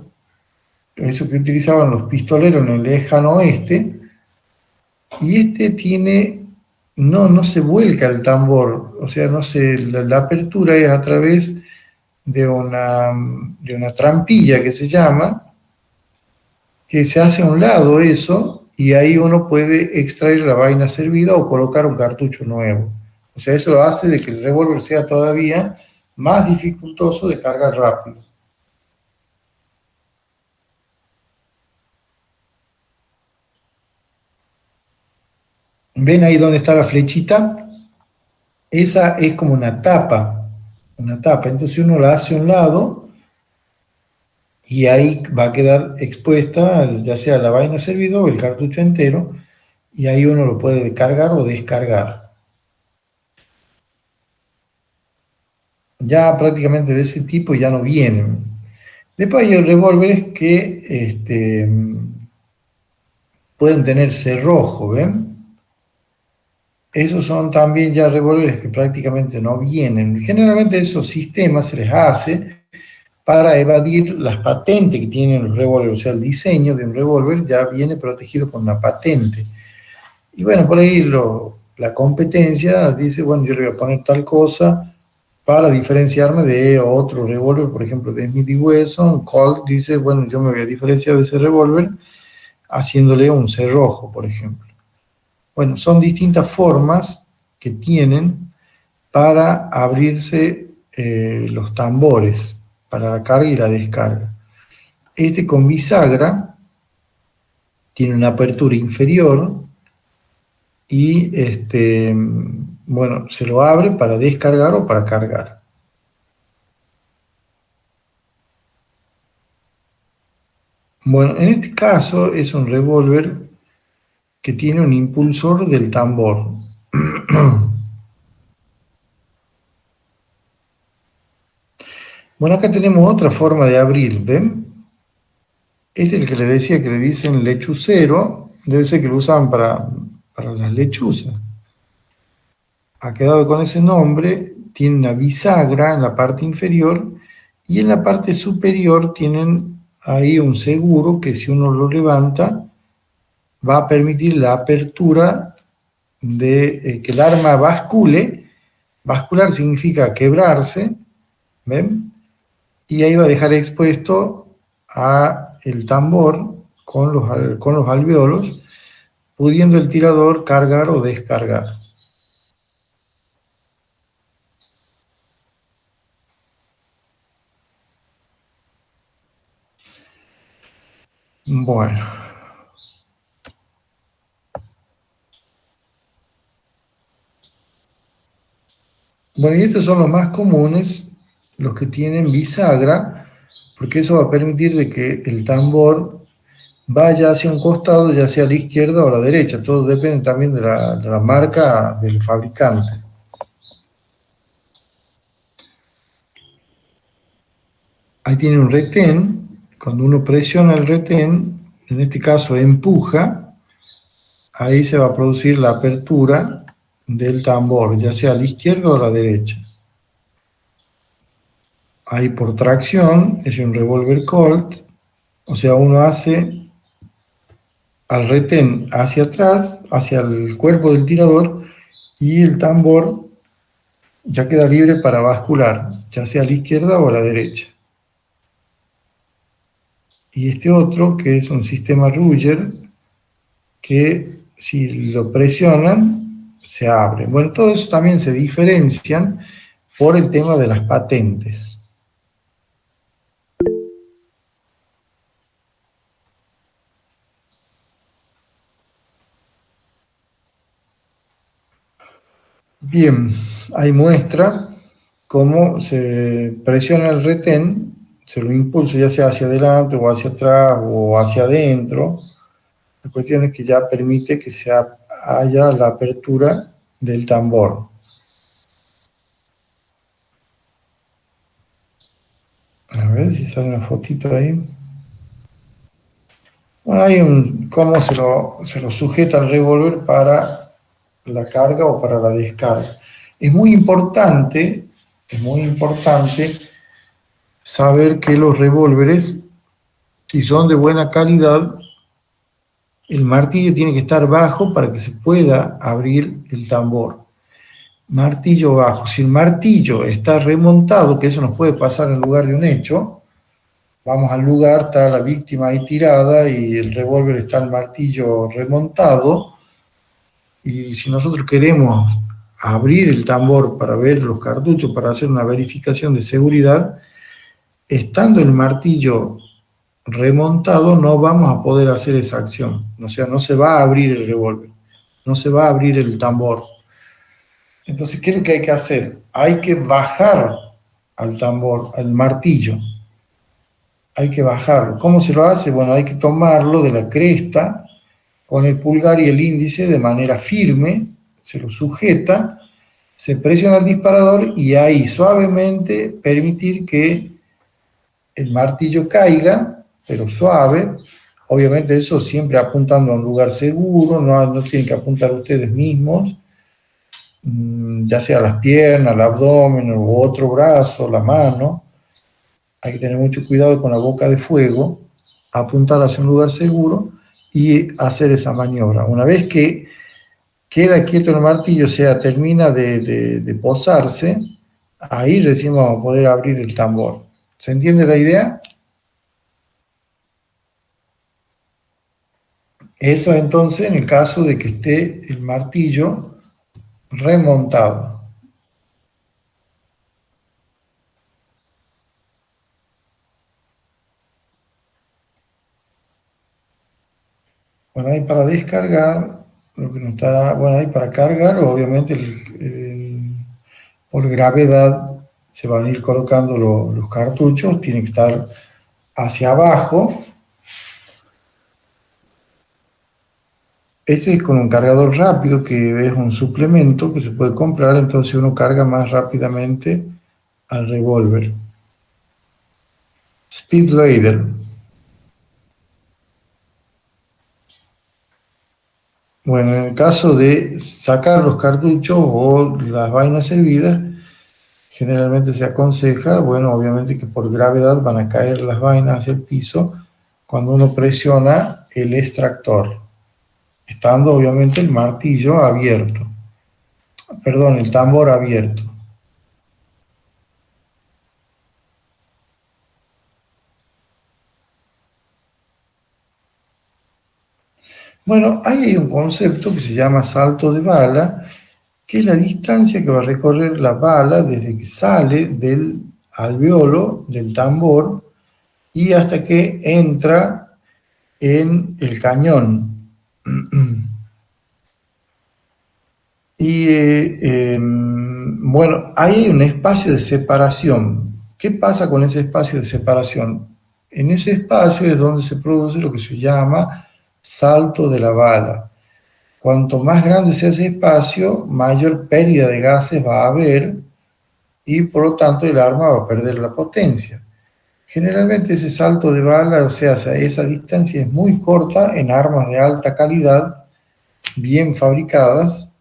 Speaker 1: eso que utilizaban los pistoleros en el lejano oeste, y este tiene, no se vuelca el tambor, o sea, la apertura es a través de una trampilla que se llama, que se hace a un lado eso, y ahí uno puede extraer la vaina servida o colocar un cartucho nuevo. O sea, eso lo hace de que el revólver sea todavía más dificultoso de cargar rápido. ¿Ven ahí donde está la flechita? Esa es como una tapa, entonces uno la hace a un lado y ahí va a quedar expuesta ya sea la vaina servida o el cartucho entero, y ahí uno lo puede cargar o descargar. Ya prácticamente de ese tipo ya no vienen. Después hay revólveres que pueden tener cerrojo, ¿ven? Esos son también ya revólveres que prácticamente no vienen. Generalmente esos sistemas se les hace para evadir las patentes que tienen los revólveres. O sea, el diseño de un revólver ya viene protegido con una patente. Y bueno, por ahí la competencia dice, bueno, yo le voy a poner tal cosa para diferenciarme de otro revólver, por ejemplo, de Smith & Wesson. Colt dice, bueno, yo me voy a diferenciar de ese revólver haciéndole un cerrojo, por ejemplo. Bueno, son distintas formas que tienen para abrirse los tambores, para la carga y la descarga. Este con bisagra tiene una apertura inferior y bueno, se lo abre para descargar o para cargar. Bueno, en este caso es un revólver que tiene un impulsor del tambor. Bueno, acá tenemos otra forma de abrir, ¿ven? Este es el que le decía que le dicen lechucero, debe ser que lo usaban para las lechuzas. Ha quedado con ese nombre, tiene una bisagra en la parte inferior y en la parte superior tienen ahí un seguro que si uno lo levanta va a permitir la apertura de que el arma bascule. Bascular significa quebrarse, ¿ven? Y ahí va a dejar expuesto a el tambor con los alvéolos, pudiendo el tirador cargar o descargar. Bueno. Bueno, y estos son los más comunes, los que tienen bisagra, porque eso va a permitir de que el tambor vaya hacia un costado, ya sea a la izquierda o a la derecha. Todo depende también de la marca del fabricante. Ahí tiene un retén. Cuando uno presiona el retén, en este caso empuja, ahí se va a producir la apertura del tambor, ya sea a la izquierda o a la derecha. Ahí por tracción, es un revólver Colt, o sea, uno hace al retén hacia atrás, hacia el cuerpo del tirador, y el tambor ya queda libre para bascular, ya sea a la izquierda o a la derecha. Y este otro, que es un sistema Ruger, que si lo presionan, se abre. Bueno, todo eso también se diferencian por el tema de las patentes. Bien, ahí muestra cómo se presiona el retén, se lo impulsa ya sea hacia adelante o hacia atrás o hacia adentro. La cuestión es que ya permite que haya la apertura del tambor. A ver si sale una fotito ahí. Bueno, hay cómo se lo sujeta el revólver para la carga o para la descarga. Es muy importante saber que los revólveres, si son de buena calidad, el martillo tiene que estar bajo para que se pueda abrir el tambor. Martillo bajo. Si el martillo está remontado, que eso nos puede pasar en lugar de un hecho, vamos al lugar, está la víctima ahí tirada y el revólver está el martillo remontado, y si nosotros queremos abrir el tambor para ver los cartuchos, para hacer una verificación de seguridad, estando el martillo remontado no vamos a poder hacer esa acción. O sea, no se va a abrir el revólver, no se va a abrir el tambor. Entonces, ¿qué es lo que hay que hacer? Hay que bajar al tambor, al martillo. Hay que bajarlo. ¿Cómo se lo hace? Bueno, hay que tomarlo de la cresta con el pulgar y el índice de manera firme, se lo sujeta, se presiona el disparador y ahí suavemente permitir que el martillo caiga, pero suave. Obviamente eso siempre apuntando a un lugar seguro, no tienen que apuntar ustedes mismos, ya sea las piernas, el abdomen o otro brazo, la mano. Hay que tener mucho cuidado con la boca de fuego, apuntar hacia un lugar seguro y hacer esa maniobra. Una vez que queda quieto el martillo, o sea, termina de posarse, ahí recién vamos a poder abrir el tambor. ¿Se entiende la idea? Eso entonces en el caso de que esté el martillo remontado. Bueno, ahí para descargar, lo que nos está, bueno, ahí para cargar, obviamente por gravedad se van a ir colocando los cartuchos, tiene que estar hacia abajo. Este es con un cargador rápido, que es un suplemento que se puede comprar, entonces uno carga más rápidamente al revólver. Speedloader. Bueno, en el caso de sacar los cartuchos o las vainas servidas, generalmente se aconseja, bueno, obviamente que por gravedad van a caer las vainas hacia el piso cuando uno presiona el extractor, estando obviamente el martillo abierto, perdón, el tambor abierto. Bueno, ahí hay un concepto que se llama salto de bala, que es la distancia que va a recorrer la bala desde que sale del alveolo del tambor y hasta que entra en el cañón. Y bueno, hay un espacio de separación. ¿Qué pasa con ese espacio de separación? En ese espacio es donde se produce lo que se llama salto de la bala. Cuanto más grande sea ese espacio, mayor pérdida de gases va a haber y por lo tanto el arma va a perder la potencia. Generalmente ese salto de bala, o sea, esa distancia es muy corta en armas de alta calidad, bien fabricadas,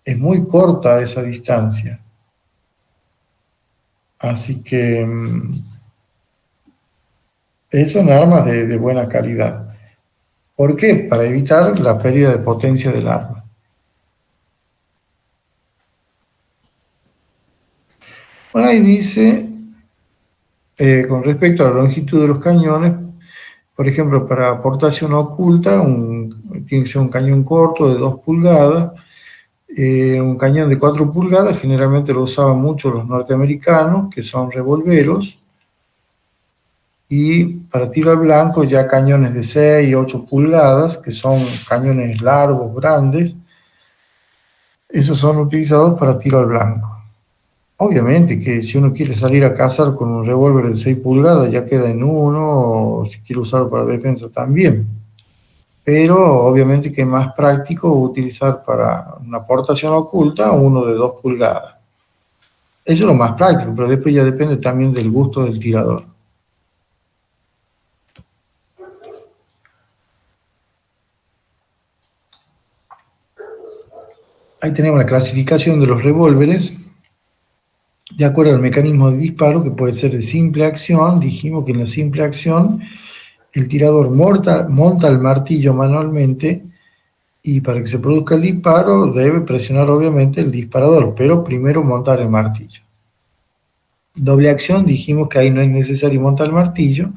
Speaker 1: es muy corta esa distancia. Así que son armas de buena calidad. ¿Por qué? Para evitar la pérdida de potencia del arma. Bueno, ahí dice, con respecto a la longitud de los cañones, por ejemplo, para aportación oculta, tiene que ser un cañón corto de 2 pulgadas, un cañón de 4 pulgadas, generalmente lo usaban mucho los norteamericanos, que son revolveros, y para tiro al blanco ya cañones de 6 y 8 pulgadas, que son cañones largos, grandes, esos son utilizados para tiro al blanco. Obviamente que si uno quiere salir a cazar con un revólver de 6 pulgadas ya queda en uno, o si quiere usarlo para defensa también. Pero obviamente que es más práctico utilizar para una aportación oculta uno de 2 pulgadas. Eso es lo más práctico, pero después ya depende también del gusto del tirador. Ahí tenemos la clasificación de los revólveres, de acuerdo al mecanismo de disparo, que puede ser de simple acción. Dijimos que en la simple acción el tirador monta el martillo manualmente y para que se produzca el disparo debe presionar obviamente el disparador, pero primero montar el martillo. Doble acción, dijimos que ahí no es necesario montar el martillo,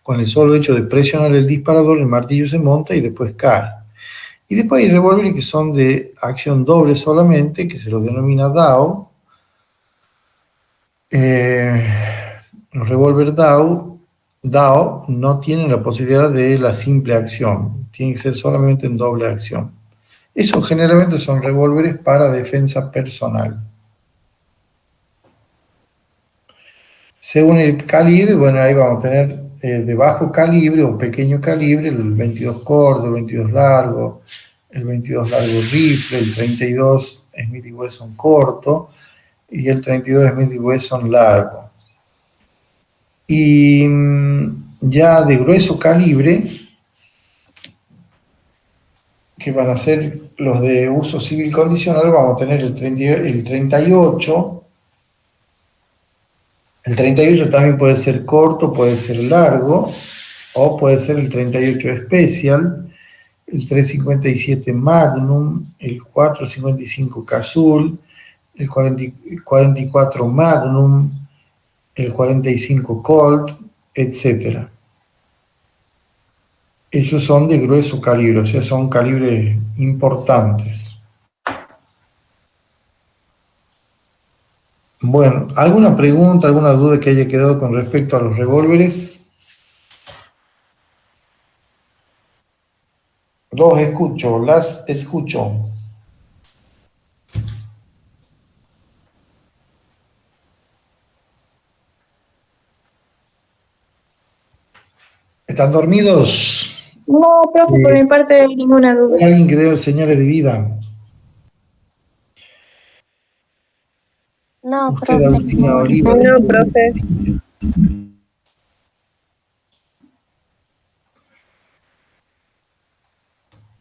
Speaker 1: con el solo hecho de presionar el disparador el martillo se monta y después cae. Y después hay revólveres que son de acción doble solamente, que se los denomina DAO. Los revólver DAO no tienen la posibilidad de la simple acción, tienen que ser solamente en doble acción. Esos generalmente son revólveres para defensa personal. Según el calibre, bueno, ahí vamos a tener de bajo calibre o pequeño calibre, el 22 corto, el 22 largo, el 22 largo rifle, el 32 Smith & Wesson corto y el 32 Smith & Wesson largo. Y ya de grueso calibre, que van a ser los de uso civil condicional, vamos a tener el 38. El 38 también puede ser corto, puede ser largo, o puede ser el 38 Special, el 357 Magnum, el 455 Cazul, el 44 Magnum, el 45 Colt, etc. Esos son de grueso calibre, o sea, son calibres importantes. Bueno, ¿alguna pregunta, alguna duda que haya quedado con respecto a los revólveres? Los escucho, las escucho. ¿Están dormidos?
Speaker 2: No, profe, por mi parte no hay ninguna duda.
Speaker 1: ¿Hay alguien que dé señales de vida?
Speaker 2: No,
Speaker 1: Usted,
Speaker 2: profe.
Speaker 1: Agustina Oliva.
Speaker 2: No, profe.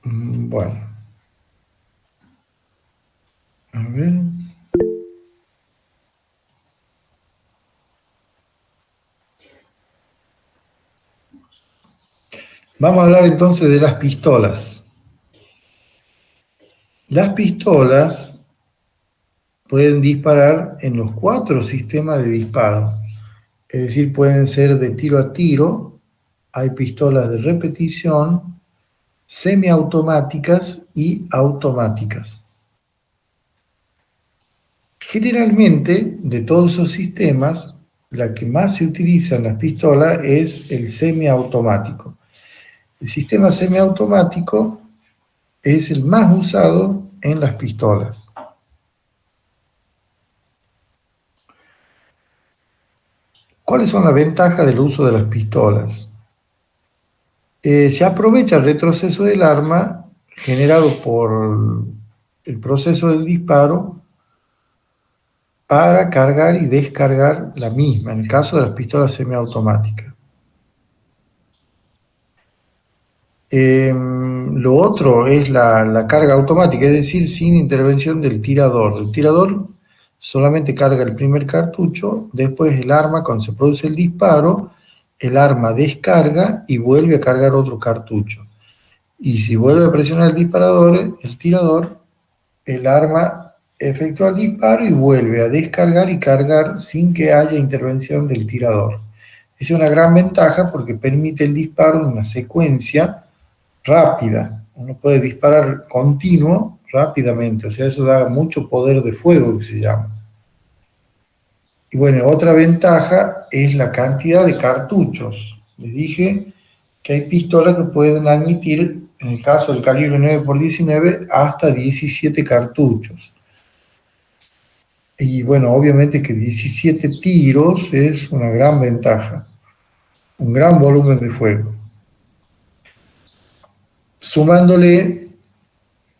Speaker 1: Bueno. A ver. Vamos a hablar entonces de las pistolas. Las pistolas pueden disparar en los 4 sistemas de disparo. Es decir, pueden ser de tiro a tiro, hay pistolas de repetición, semiautomáticas y automáticas. Generalmente, de todos esos sistemas, la que más se utiliza en las pistolas es el semiautomático. El sistema semiautomático es el más usado en las pistolas. ¿Cuáles son las ventajas del uso de las pistolas? Se aprovecha el retroceso del arma generado por el proceso del disparo para cargar y descargar la misma, en el caso de las pistolas semiautomáticas. Lo otro es la carga automática, es decir, sin intervención del tirador. El tirador solamente carga el primer cartucho, después el arma, cuando se produce el disparo, el arma descarga y vuelve a cargar otro cartucho. Y si vuelve a presionar el tirador, el arma efectúa el disparo y vuelve a descargar y cargar sin que haya intervención del tirador. Es una gran ventaja porque permite el disparo en una secuencia rápida. Uno puede disparar continuo rápidamente, o sea, eso da mucho poder de fuego, que se llama. Y bueno, otra ventaja es la cantidad de cartuchos. Les dije que hay pistolas que pueden admitir, en el caso del calibre 9x19, hasta 17 cartuchos. Y bueno, obviamente que 17 tiros es una gran ventaja, un gran volumen de fuego. Sumándole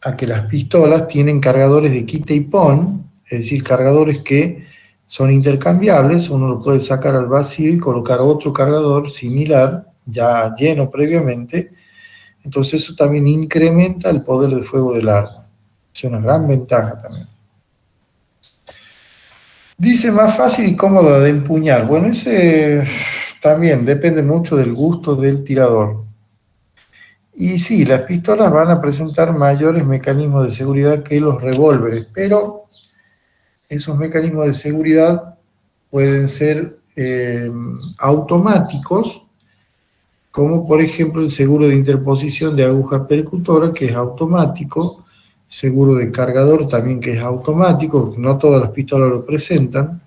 Speaker 1: a que las pistolas tienen cargadores de quita y pon, es decir, cargadores que son intercambiables, uno lo puede sacar al vacío y colocar otro cargador similar, ya lleno previamente, entonces eso también incrementa el poder de fuego del arma. Es una gran ventaja también. Dice más fácil y cómoda de empuñar. Bueno, ese también depende mucho del gusto del tirador. Y sí, las pistolas van a presentar mayores mecanismos de seguridad que los revólveres, pero esos mecanismos de seguridad pueden ser automáticos, como por ejemplo el seguro de interposición de aguja percutora, que es automático, seguro de cargador también, que es automático, no todas las pistolas lo presentan,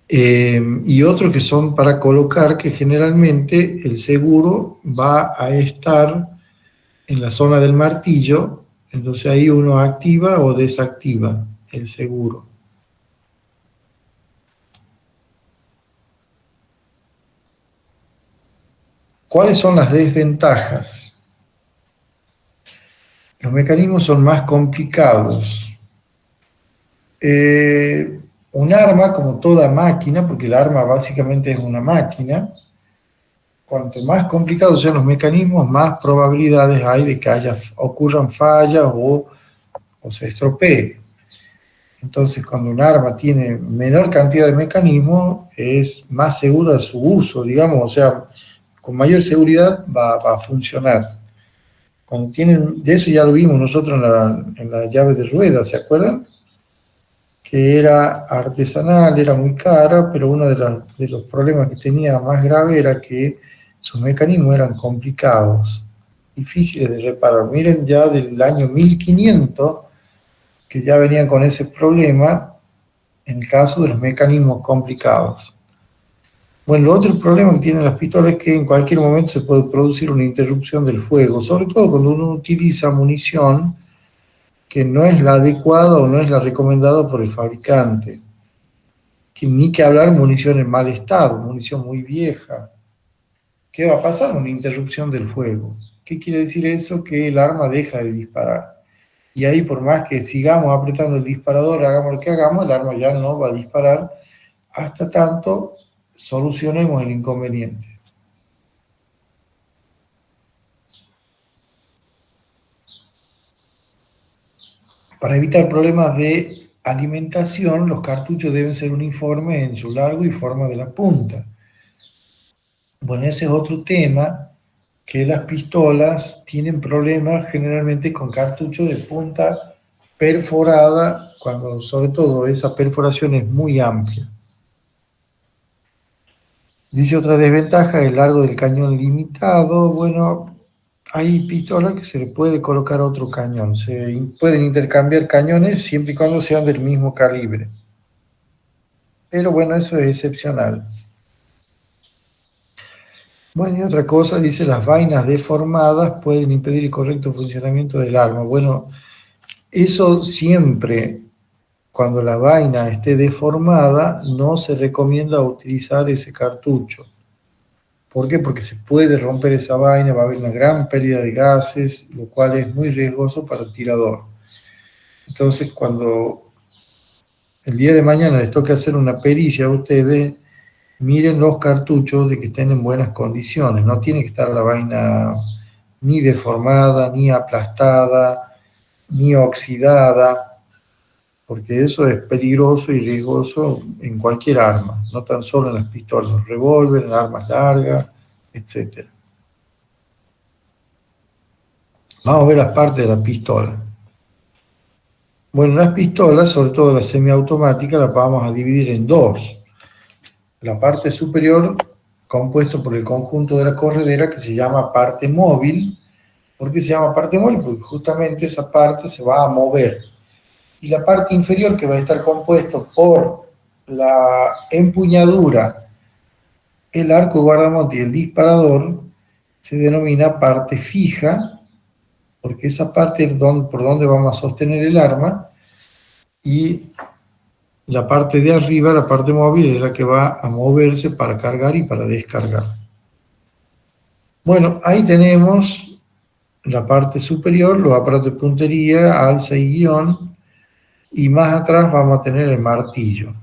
Speaker 1: y otros que son para colocar, que generalmente el seguro va a estar en la zona del martillo, entonces ahí uno activa o desactiva el seguro. ¿Cuáles son las desventajas? Los mecanismos son más complicados. Un arma, como toda máquina, porque el arma básicamente es una máquina, cuanto más complicados sean los mecanismos, más probabilidades hay de que ocurran fallas o se estropee. Entonces, cuando un arma tiene menor cantidad de mecanismos, es más segura su uso, digamos, o sea, con mayor seguridad va a funcionar. Cuando tienen, de eso ya lo vimos nosotros en la llave de rueda, ¿se acuerdan? Que era artesanal, era muy cara, pero uno de los problemas que tenía más grave era que sus mecanismos eran complicados, difíciles de reparar. Miren, ya del año 1500, que ya venían con ese problema en el caso de los mecanismos complicados. Bueno, el otro problema que tienen las pistolas es que en cualquier momento se puede producir una interrupción del fuego, sobre todo cuando uno utiliza munición que no es la adecuada o no es la recomendada por el fabricante. Ni que hablar munición en mal estado, munición muy vieja. ¿Qué va a pasar? Una interrupción del fuego. ¿Qué quiere decir eso? Que el arma deja de disparar. Y ahí, por más que sigamos apretando el disparador, hagamos lo que hagamos, el arma ya no va a disparar hasta tanto solucionemos el inconveniente. Para evitar problemas de alimentación, los cartuchos deben ser uniformes en su largo y forma de la punta. Bueno, ese es otro tema, que las pistolas tienen problemas generalmente con cartuchos de punta perforada, cuando sobre todo esa perforación es muy amplia. Dice otra desventaja, el largo del cañón limitado. Bueno, hay pistolas que se le puede colocar otro cañón. Se pueden intercambiar cañones siempre y cuando sean del mismo calibre. Pero bueno, eso es excepcional. Bueno, y otra cosa, dice, las vainas deformadas pueden impedir el correcto funcionamiento del arma. Bueno, eso siempre, cuando la vaina esté deformada, no se recomienda utilizar ese cartucho. ¿Por qué? Porque se puede romper esa vaina, va a haber una gran pérdida de gases, lo cual es muy riesgoso para el tirador. Entonces, cuando el día de mañana les toque hacer una pericia a ustedes, miren los cartuchos de que estén en buenas condiciones. No tiene que estar la vaina ni deformada, ni aplastada, ni oxidada, porque eso es peligroso y riesgoso en cualquier arma, no tan solo en las pistolas, los revólveres, en armas largas, etc. Vamos a ver las partes de la pistola. Bueno, las pistolas, sobre todo las semiautomáticas, las vamos a dividir en dos. La parte superior, compuesto por el conjunto de la corredera, que se llama parte móvil. ¿Por qué se llama parte móvil? Porque justamente esa parte se va a mover. Y la parte inferior, que va a estar compuesto por la empuñadura, el arco guardamonte y el disparador, se denomina parte fija, porque esa parte es por donde vamos a sostener el arma, y la parte de arriba, la parte móvil, es la que va a moverse para cargar y para descargar. Bueno, ahí tenemos la parte superior, los aparatos de puntería, alza y guión, y más atrás vamos a tener el martillo.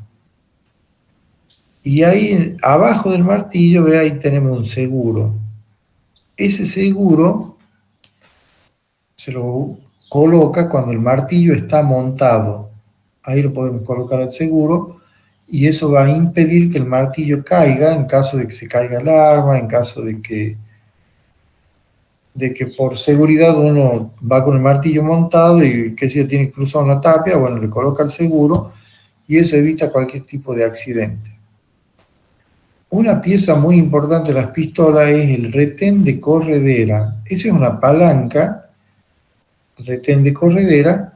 Speaker 1: Y ahí, abajo del martillo, ve, ahí tenemos un seguro. Ese seguro se lo coloca cuando el martillo está montado. Ahí lo podemos colocar al seguro, y eso va a impedir que el martillo caiga en caso de que se caiga el arma, en caso de que por seguridad uno va con el martillo montado y que si ya tiene cruzado una tapia, bueno, le coloca el seguro y eso evita cualquier tipo de accidente. Una pieza muy importante de las pistolas es el retén de corredera. Esa es una palanca, retén de corredera,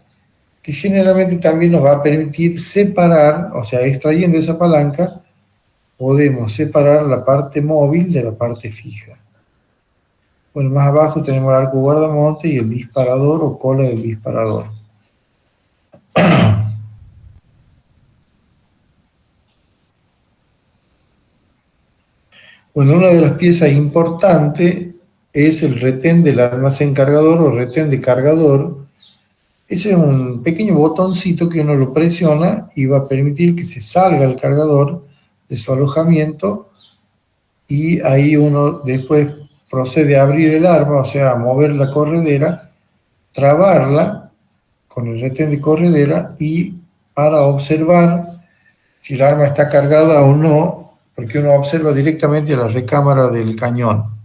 Speaker 1: que generalmente también nos va a permitir separar, o sea, extrayendo esa palanca, podemos separar la parte móvil de la parte fija. Bueno, más abajo tenemos el arco guardamonte y el disparador o cola del disparador. Bueno, una de las piezas importantes es el retén del almacén cargador o retén de cargador. Ese es un pequeño botoncito que uno lo presiona y va a permitir que se salga el cargador de su alojamiento, y ahí uno después procede a abrir el arma, o sea, a mover la corredera, trabarla con el retén de corredera y para observar si el arma está cargada o no, porque uno observa directamente la recámara del cañón.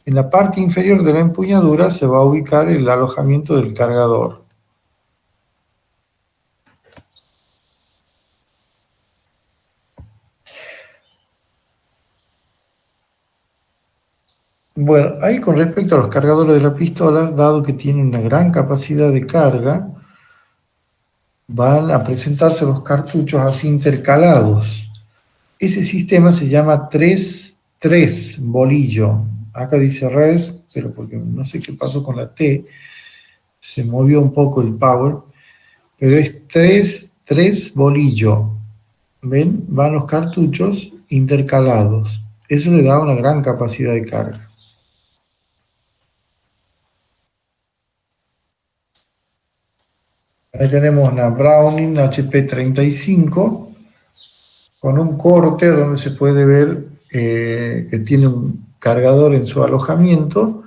Speaker 1: En la parte inferior de la empuñadura se va a ubicar el alojamiento del cargador. Bueno, ahí con respecto a los cargadores de la pistola, dado que tienen una gran capacidad de carga, van a presentarse los cartuchos así intercalados. Ese sistema se llama 3-3 bolillo. Acá dice res, pero porque no sé qué pasó con la T, se movió un poco el power, pero es 3-3 bolillo. ¿Ven? Van los cartuchos intercalados. Eso le da una gran capacidad de carga. Ahí tenemos una Browning HP35 con un corte donde se puede ver que tiene un cargador en su alojamiento,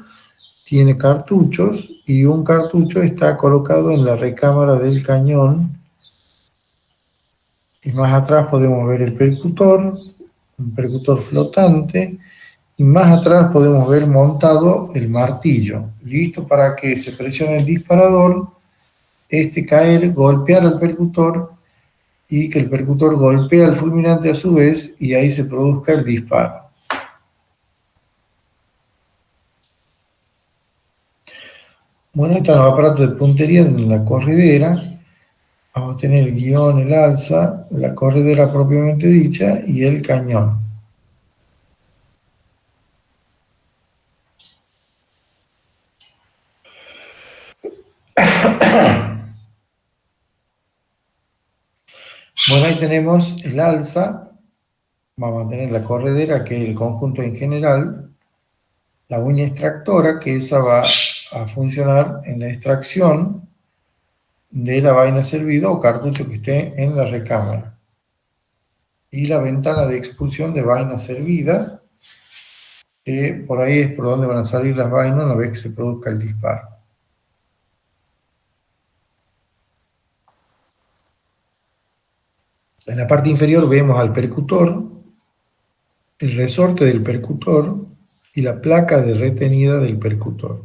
Speaker 1: tiene cartuchos y un cartucho está colocado en la recámara del cañón. Y más atrás podemos ver el percutor, un percutor flotante, y más atrás podemos ver montado el martillo, listo para que se presione el disparador, caer, golpear al percutor y que el percutor golpee al fulminante a su vez y ahí se produzca el disparo. Bueno, ahí están los aparatos de puntería en la corredera. Vamos a tener el guión, el alza, la corredera propiamente dicha y el cañón. Bueno, ahí tenemos el alza. Vamos a tener la corredera, que es el conjunto en general. La uña extractora, que esa va a funcionar en la extracción de la vaina servida o cartucho que esté en la recámara. Y la ventana de expulsión de vainas servidas, que por ahí es por donde van a salir las vainas una vez que se produzca el disparo. En la parte inferior vemos al percutor, el resorte del percutor y la placa de retenida del percutor.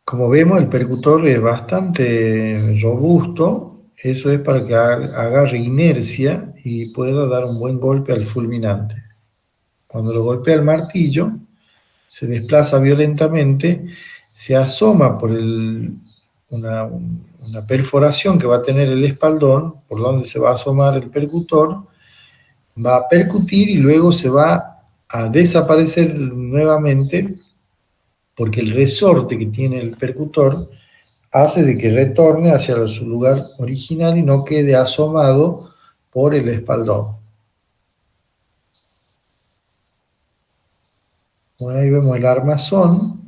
Speaker 1: Como vemos, el percutor es bastante robusto, eso es para que agarre inercia y pueda dar un buen golpe al fulminante. Cuando lo golpea el martillo, se desplaza violentamente, se asoma por una perforación que va a tener el espaldón, por donde se va a asomar el percutor, va a percutir y luego se va a desaparecer nuevamente porque el resorte que tiene el percutor hace de que retorne hacia su lugar original y no quede asomado por el espaldón. Bueno, ahí vemos el armazón.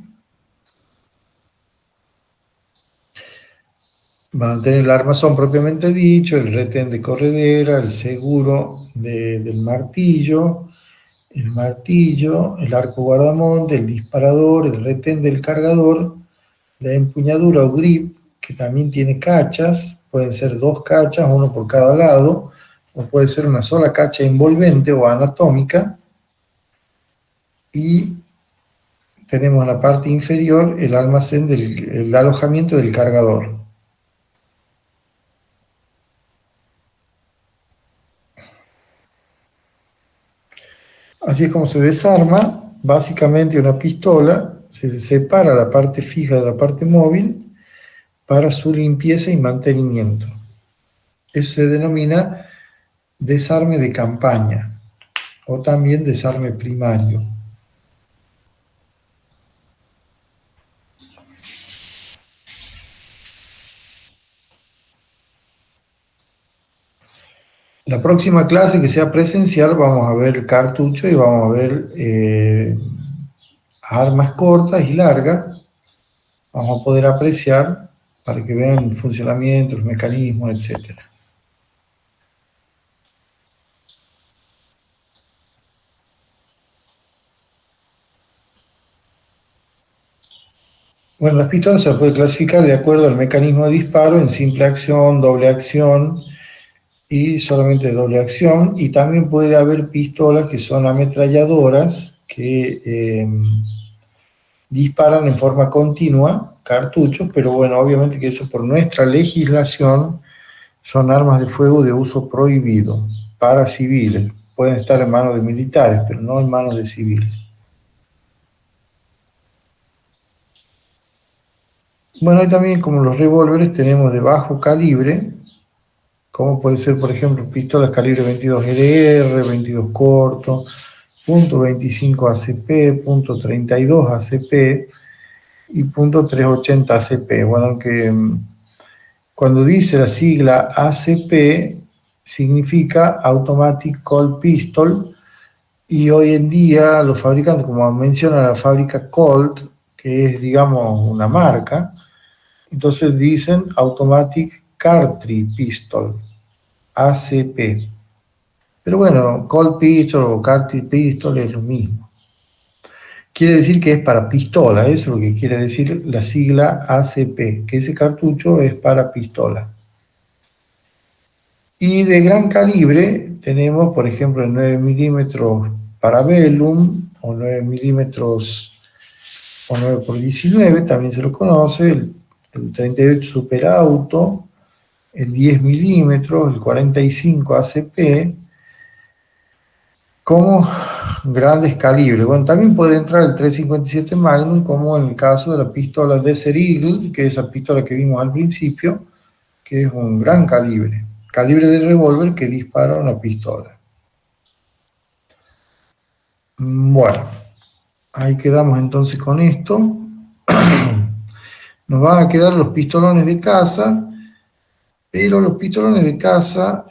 Speaker 1: Van a tener el armazón propiamente dicho, el retén de corredera, el seguro del martillo, el arco guardamonte, el disparador, el retén del cargador, la empuñadura o grip, que también tiene cachas, pueden ser 2 cachas, uno por cada lado, o puede ser una sola cacha envolvente o anatómica, y tenemos en la parte inferior el almacén el alojamiento del cargador. Así es como se desarma, básicamente una pistola, se separa la parte fija de la parte móvil para su limpieza y mantenimiento. Eso se denomina desarme de campaña o también desarme primario. La próxima clase que sea presencial vamos a ver el cartucho y vamos a ver armas cortas y largas. Vamos a poder apreciar para que vean el funcionamiento, los mecanismos, etc. Bueno, las pistolas se las puede clasificar de acuerdo al mecanismo de disparo en simple acción, doble acción y solamente doble acción. Y también puede haber pistolas que son ametralladoras que disparan en forma continua cartuchos, pero bueno, obviamente que eso por nuestra legislación son armas de fuego de uso prohibido para civiles. Pueden estar en manos de militares, pero no en manos de civiles. Bueno, y también como los revólveres tenemos de bajo calibre, como puede ser, por ejemplo, pistolas calibre 22 RR, 22 corto, .25 ACP, .32 ACP y .380 ACP. Bueno, que cuando dice la sigla ACP, significa Automatic Colt Pistol, y hoy en día los fabricantes, como menciona la fábrica Colt, que es, digamos, una marca, entonces dicen Automatic Cartridge Pistol, ACP. Pero bueno, Colt Pistol o Cartridge Pistol es lo mismo. Quiere decir que es para pistola, eso es lo que quiere decir la sigla ACP, que ese cartucho es para pistola. Y de gran calibre tenemos, por ejemplo, el 9 milímetros Parabellum, o 9 milímetros o 9x19, también se lo conoce, el 38 Super Auto, el 10 milímetros, el 45 ACP, como grandes calibres. Bueno, también puede entrar el 357 Magnum, como en el caso de la pistola Desert Eagle, que es esa pistola que vimos al principio, que es un gran calibre de revólver que dispara una pistola. Bueno, ahí quedamos entonces con esto. Nos van a quedar los pistolones de caza, pero los pistolones de caza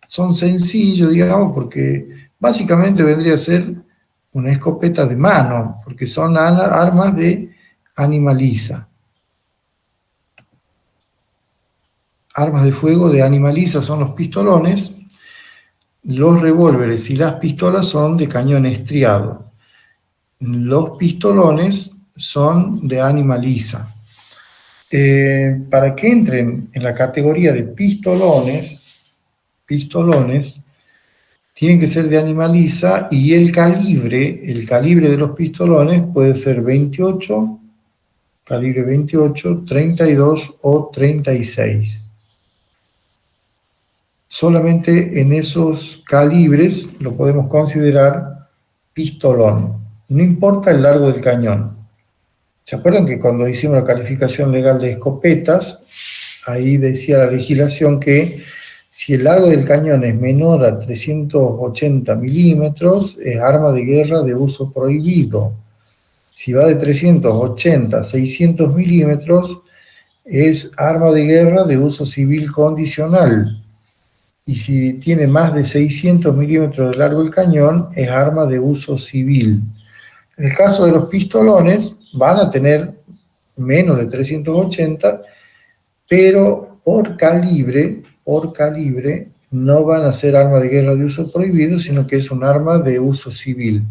Speaker 1: son sencillos, digamos, porque básicamente vendría a ser una escopeta de mano, porque son armas de animaliza. Armas de fuego de animaliza son los pistolones. Los revólveres y las pistolas son de cañón estriado. Los pistolones son de animaliza. Para que entren en la categoría de pistolones, tienen que ser de animaliza, y el calibre de los pistolones puede ser 28, calibre 28, 32 o 36. Solamente en esos calibres lo podemos considerar pistolón. No importa el largo del cañón. ¿Se acuerdan que cuando hicimos la calificación legal de escopetas, ahí decía la legislación que si el largo del cañón es menor a 380 milímetros, es arma de guerra de uso prohibido? Si va de 380 a 600 milímetros, es arma de guerra de uso civil condicional. Y si tiene más de 600 milímetros de largo el cañón, es arma de uso civil. En el caso de los pistolones, van a tener menos de 380, pero por calibre no van a ser arma de guerra de uso prohibido, sino que es un arma de uso civil.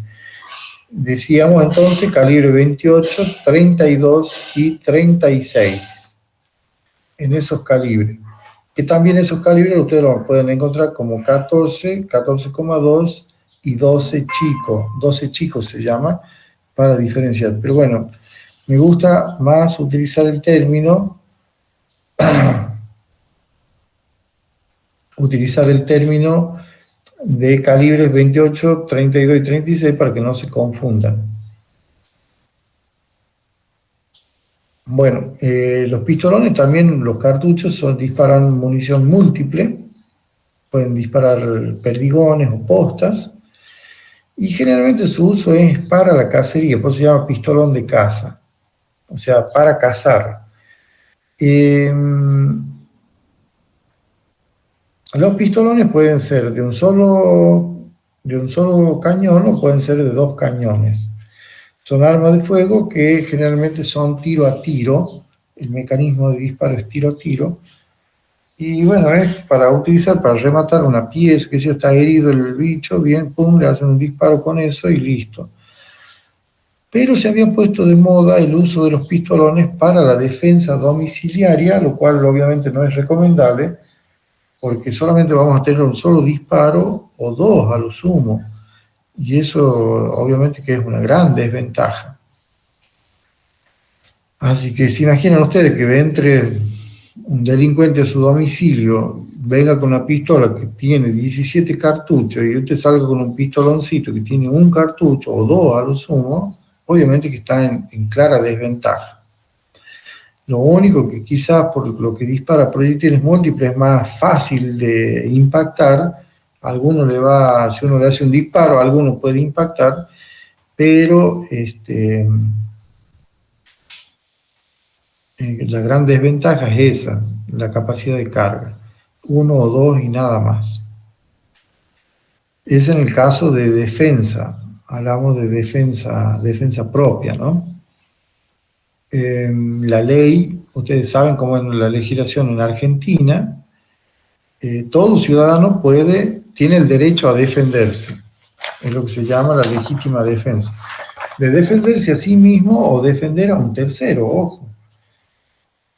Speaker 1: Decíamos entonces calibre 28, 32 y 36. En esos calibres. Que también esos calibres ustedes los pueden encontrar como 14, 14,2 y 12 chicos. 12 chicos se llama, para diferenciar. Pero bueno, me gusta más utilizar el término de calibres 28, 32 y 36 para que no se confundan. Bueno, los pistolones también, los cartuchos, disparan munición múltiple, pueden disparar perdigones o postas, y generalmente su uso es para la cacería, por eso se llama pistolón de caza, o sea, para cazar. Los pistolones pueden ser de un solo cañón o pueden ser de dos cañones. Son armas de fuego que generalmente son tiro a tiro, el mecanismo de disparo es tiro a tiro, y bueno, es para utilizar, para rematar una pieza, que si está herido el bicho, bien, pum, le hacen un disparo con eso y listo. Pero se había puesto de moda el uso de los pistolones para la defensa domiciliaria, lo cual obviamente no es recomendable, porque solamente vamos a tener un solo disparo o dos a lo sumo, y eso obviamente que es una gran desventaja. Así que se imaginan ustedes que entre un delincuente a su domicilio, venga con una pistola que tiene 17 cartuchos y usted salga con un pistoloncito que tiene un cartucho o dos a lo sumo, obviamente que está en clara desventaja. Lo único que quizás por lo que dispara proyectiles múltiples es más fácil de impactar. A alguno le va, si uno le hace un disparo, a alguno puede impactar, pero la gran desventaja es esa, la capacidad de carga. 1 o 2 y nada más. Es en el caso de defensa, hablamos de defensa propia, ¿no? La ley, ustedes saben cómo en la legislación en Argentina, todo ciudadano tiene el derecho a defenderse, es lo que se llama la legítima defensa, de defenderse a sí mismo o defender a un tercero, ojo.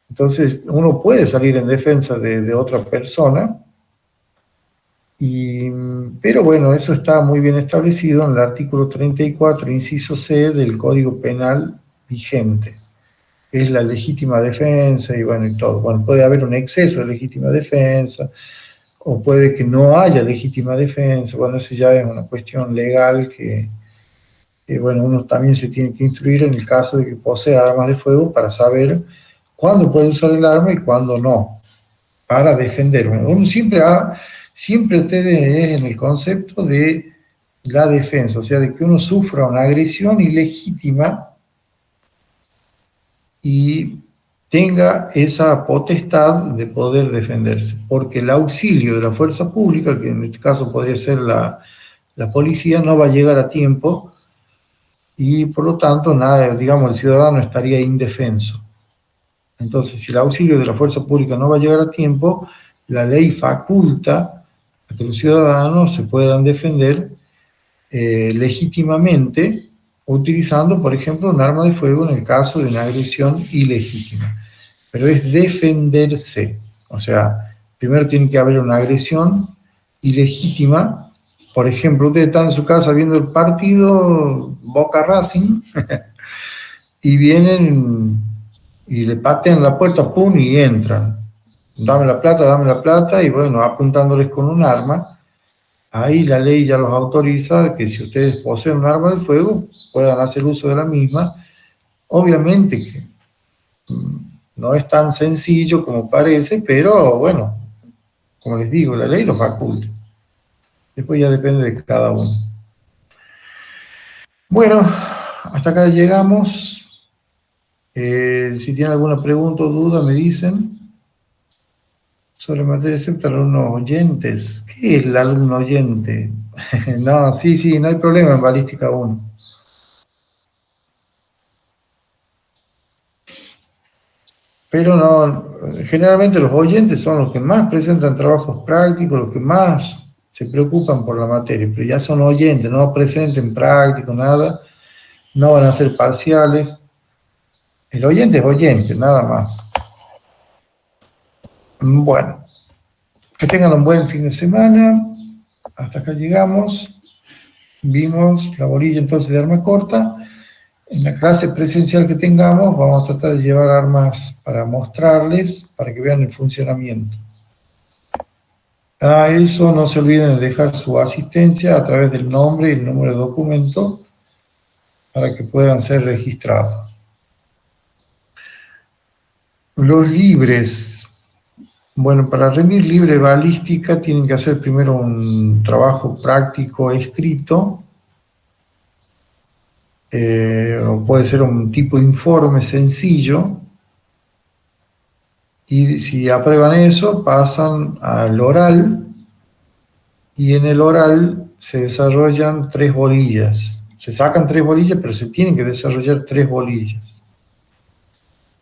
Speaker 1: Entonces, uno puede salir en defensa de otra persona, pero bueno, eso está muy bien establecido en el artículo 34, inciso C del Código Penal vigente. Es la legítima defensa y bueno, y todo. Bueno, puede haber un exceso de legítima defensa, o puede que no haya legítima defensa. Bueno, eso ya es una cuestión legal que bueno, uno también se tiene que instruir en el caso de que posea armas de fuego para saber cuándo puede usar el arma y cuándo no, para defender. Bueno, uno siempre ustedes en el concepto de la defensa, o sea, de que uno sufra una agresión ilegítima y tenga esa potestad de poder defenderse, porque el auxilio de la fuerza pública, que en este caso podría ser la policía, no va a llegar a tiempo y por lo tanto, nada, digamos, el ciudadano estaría indefenso. Entonces, si el auxilio de la fuerza pública no va a llegar a tiempo, la ley faculta a que los ciudadanos se puedan defender legítimamente, utilizando, por ejemplo, un arma de fuego en el caso de una agresión ilegítima. Pero es defenderse. O sea, primero tiene que haber una agresión ilegítima. Por ejemplo, ustedes están en su casa viendo el partido Boca Racing y vienen y le patean la puerta, pum, y entran. Dame la plata, y bueno, apuntándoles con un arma. Ahí la ley ya los autoriza que si ustedes poseen un arma de fuego, puedan hacer uso de la misma. Obviamente que no es tan sencillo como parece, pero bueno, como les digo, la ley lo faculta. Después ya depende de cada uno. Bueno, hasta acá llegamos. Si tienen alguna pregunta o duda, me dicen. Sobre materia excepto alumnos oyentes. ¿Qué es el alumno oyente? No, sí, no hay problema en balística 1. Pero no, generalmente los oyentes son los que más presentan trabajos prácticos, los que más se preocupan por la materia, pero ya son oyentes, no presenten práctico, nada, no van a ser parciales. El oyente es oyente, nada más. Bueno, que tengan un buen fin de semana. Hasta acá llegamos. Vimos la bolilla entonces de arma corta. En la clase presencial que tengamos vamos a tratar de llevar armas para mostrarles, para que vean el funcionamiento. A eso no se olviden de dejar su asistencia a través del nombre y el número de documento para que puedan ser registrados. Los libres. Bueno, para rendir libre balística tienen que hacer primero un trabajo práctico escrito, o puede ser un tipo de informe sencillo, y si aprueban eso, pasan al oral, y en el oral se desarrollan 3 bolillas. Se sacan 3 bolillas, pero se tienen que desarrollar 3 bolillas.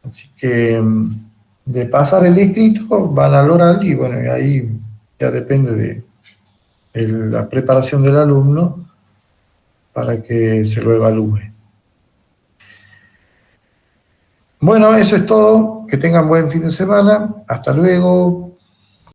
Speaker 1: Así que de pasar el escrito, van al oral, y bueno, y ahí ya depende de la preparación del alumno para que se lo evalúe. Bueno, eso es todo. Que tengan buen fin de semana. Hasta luego.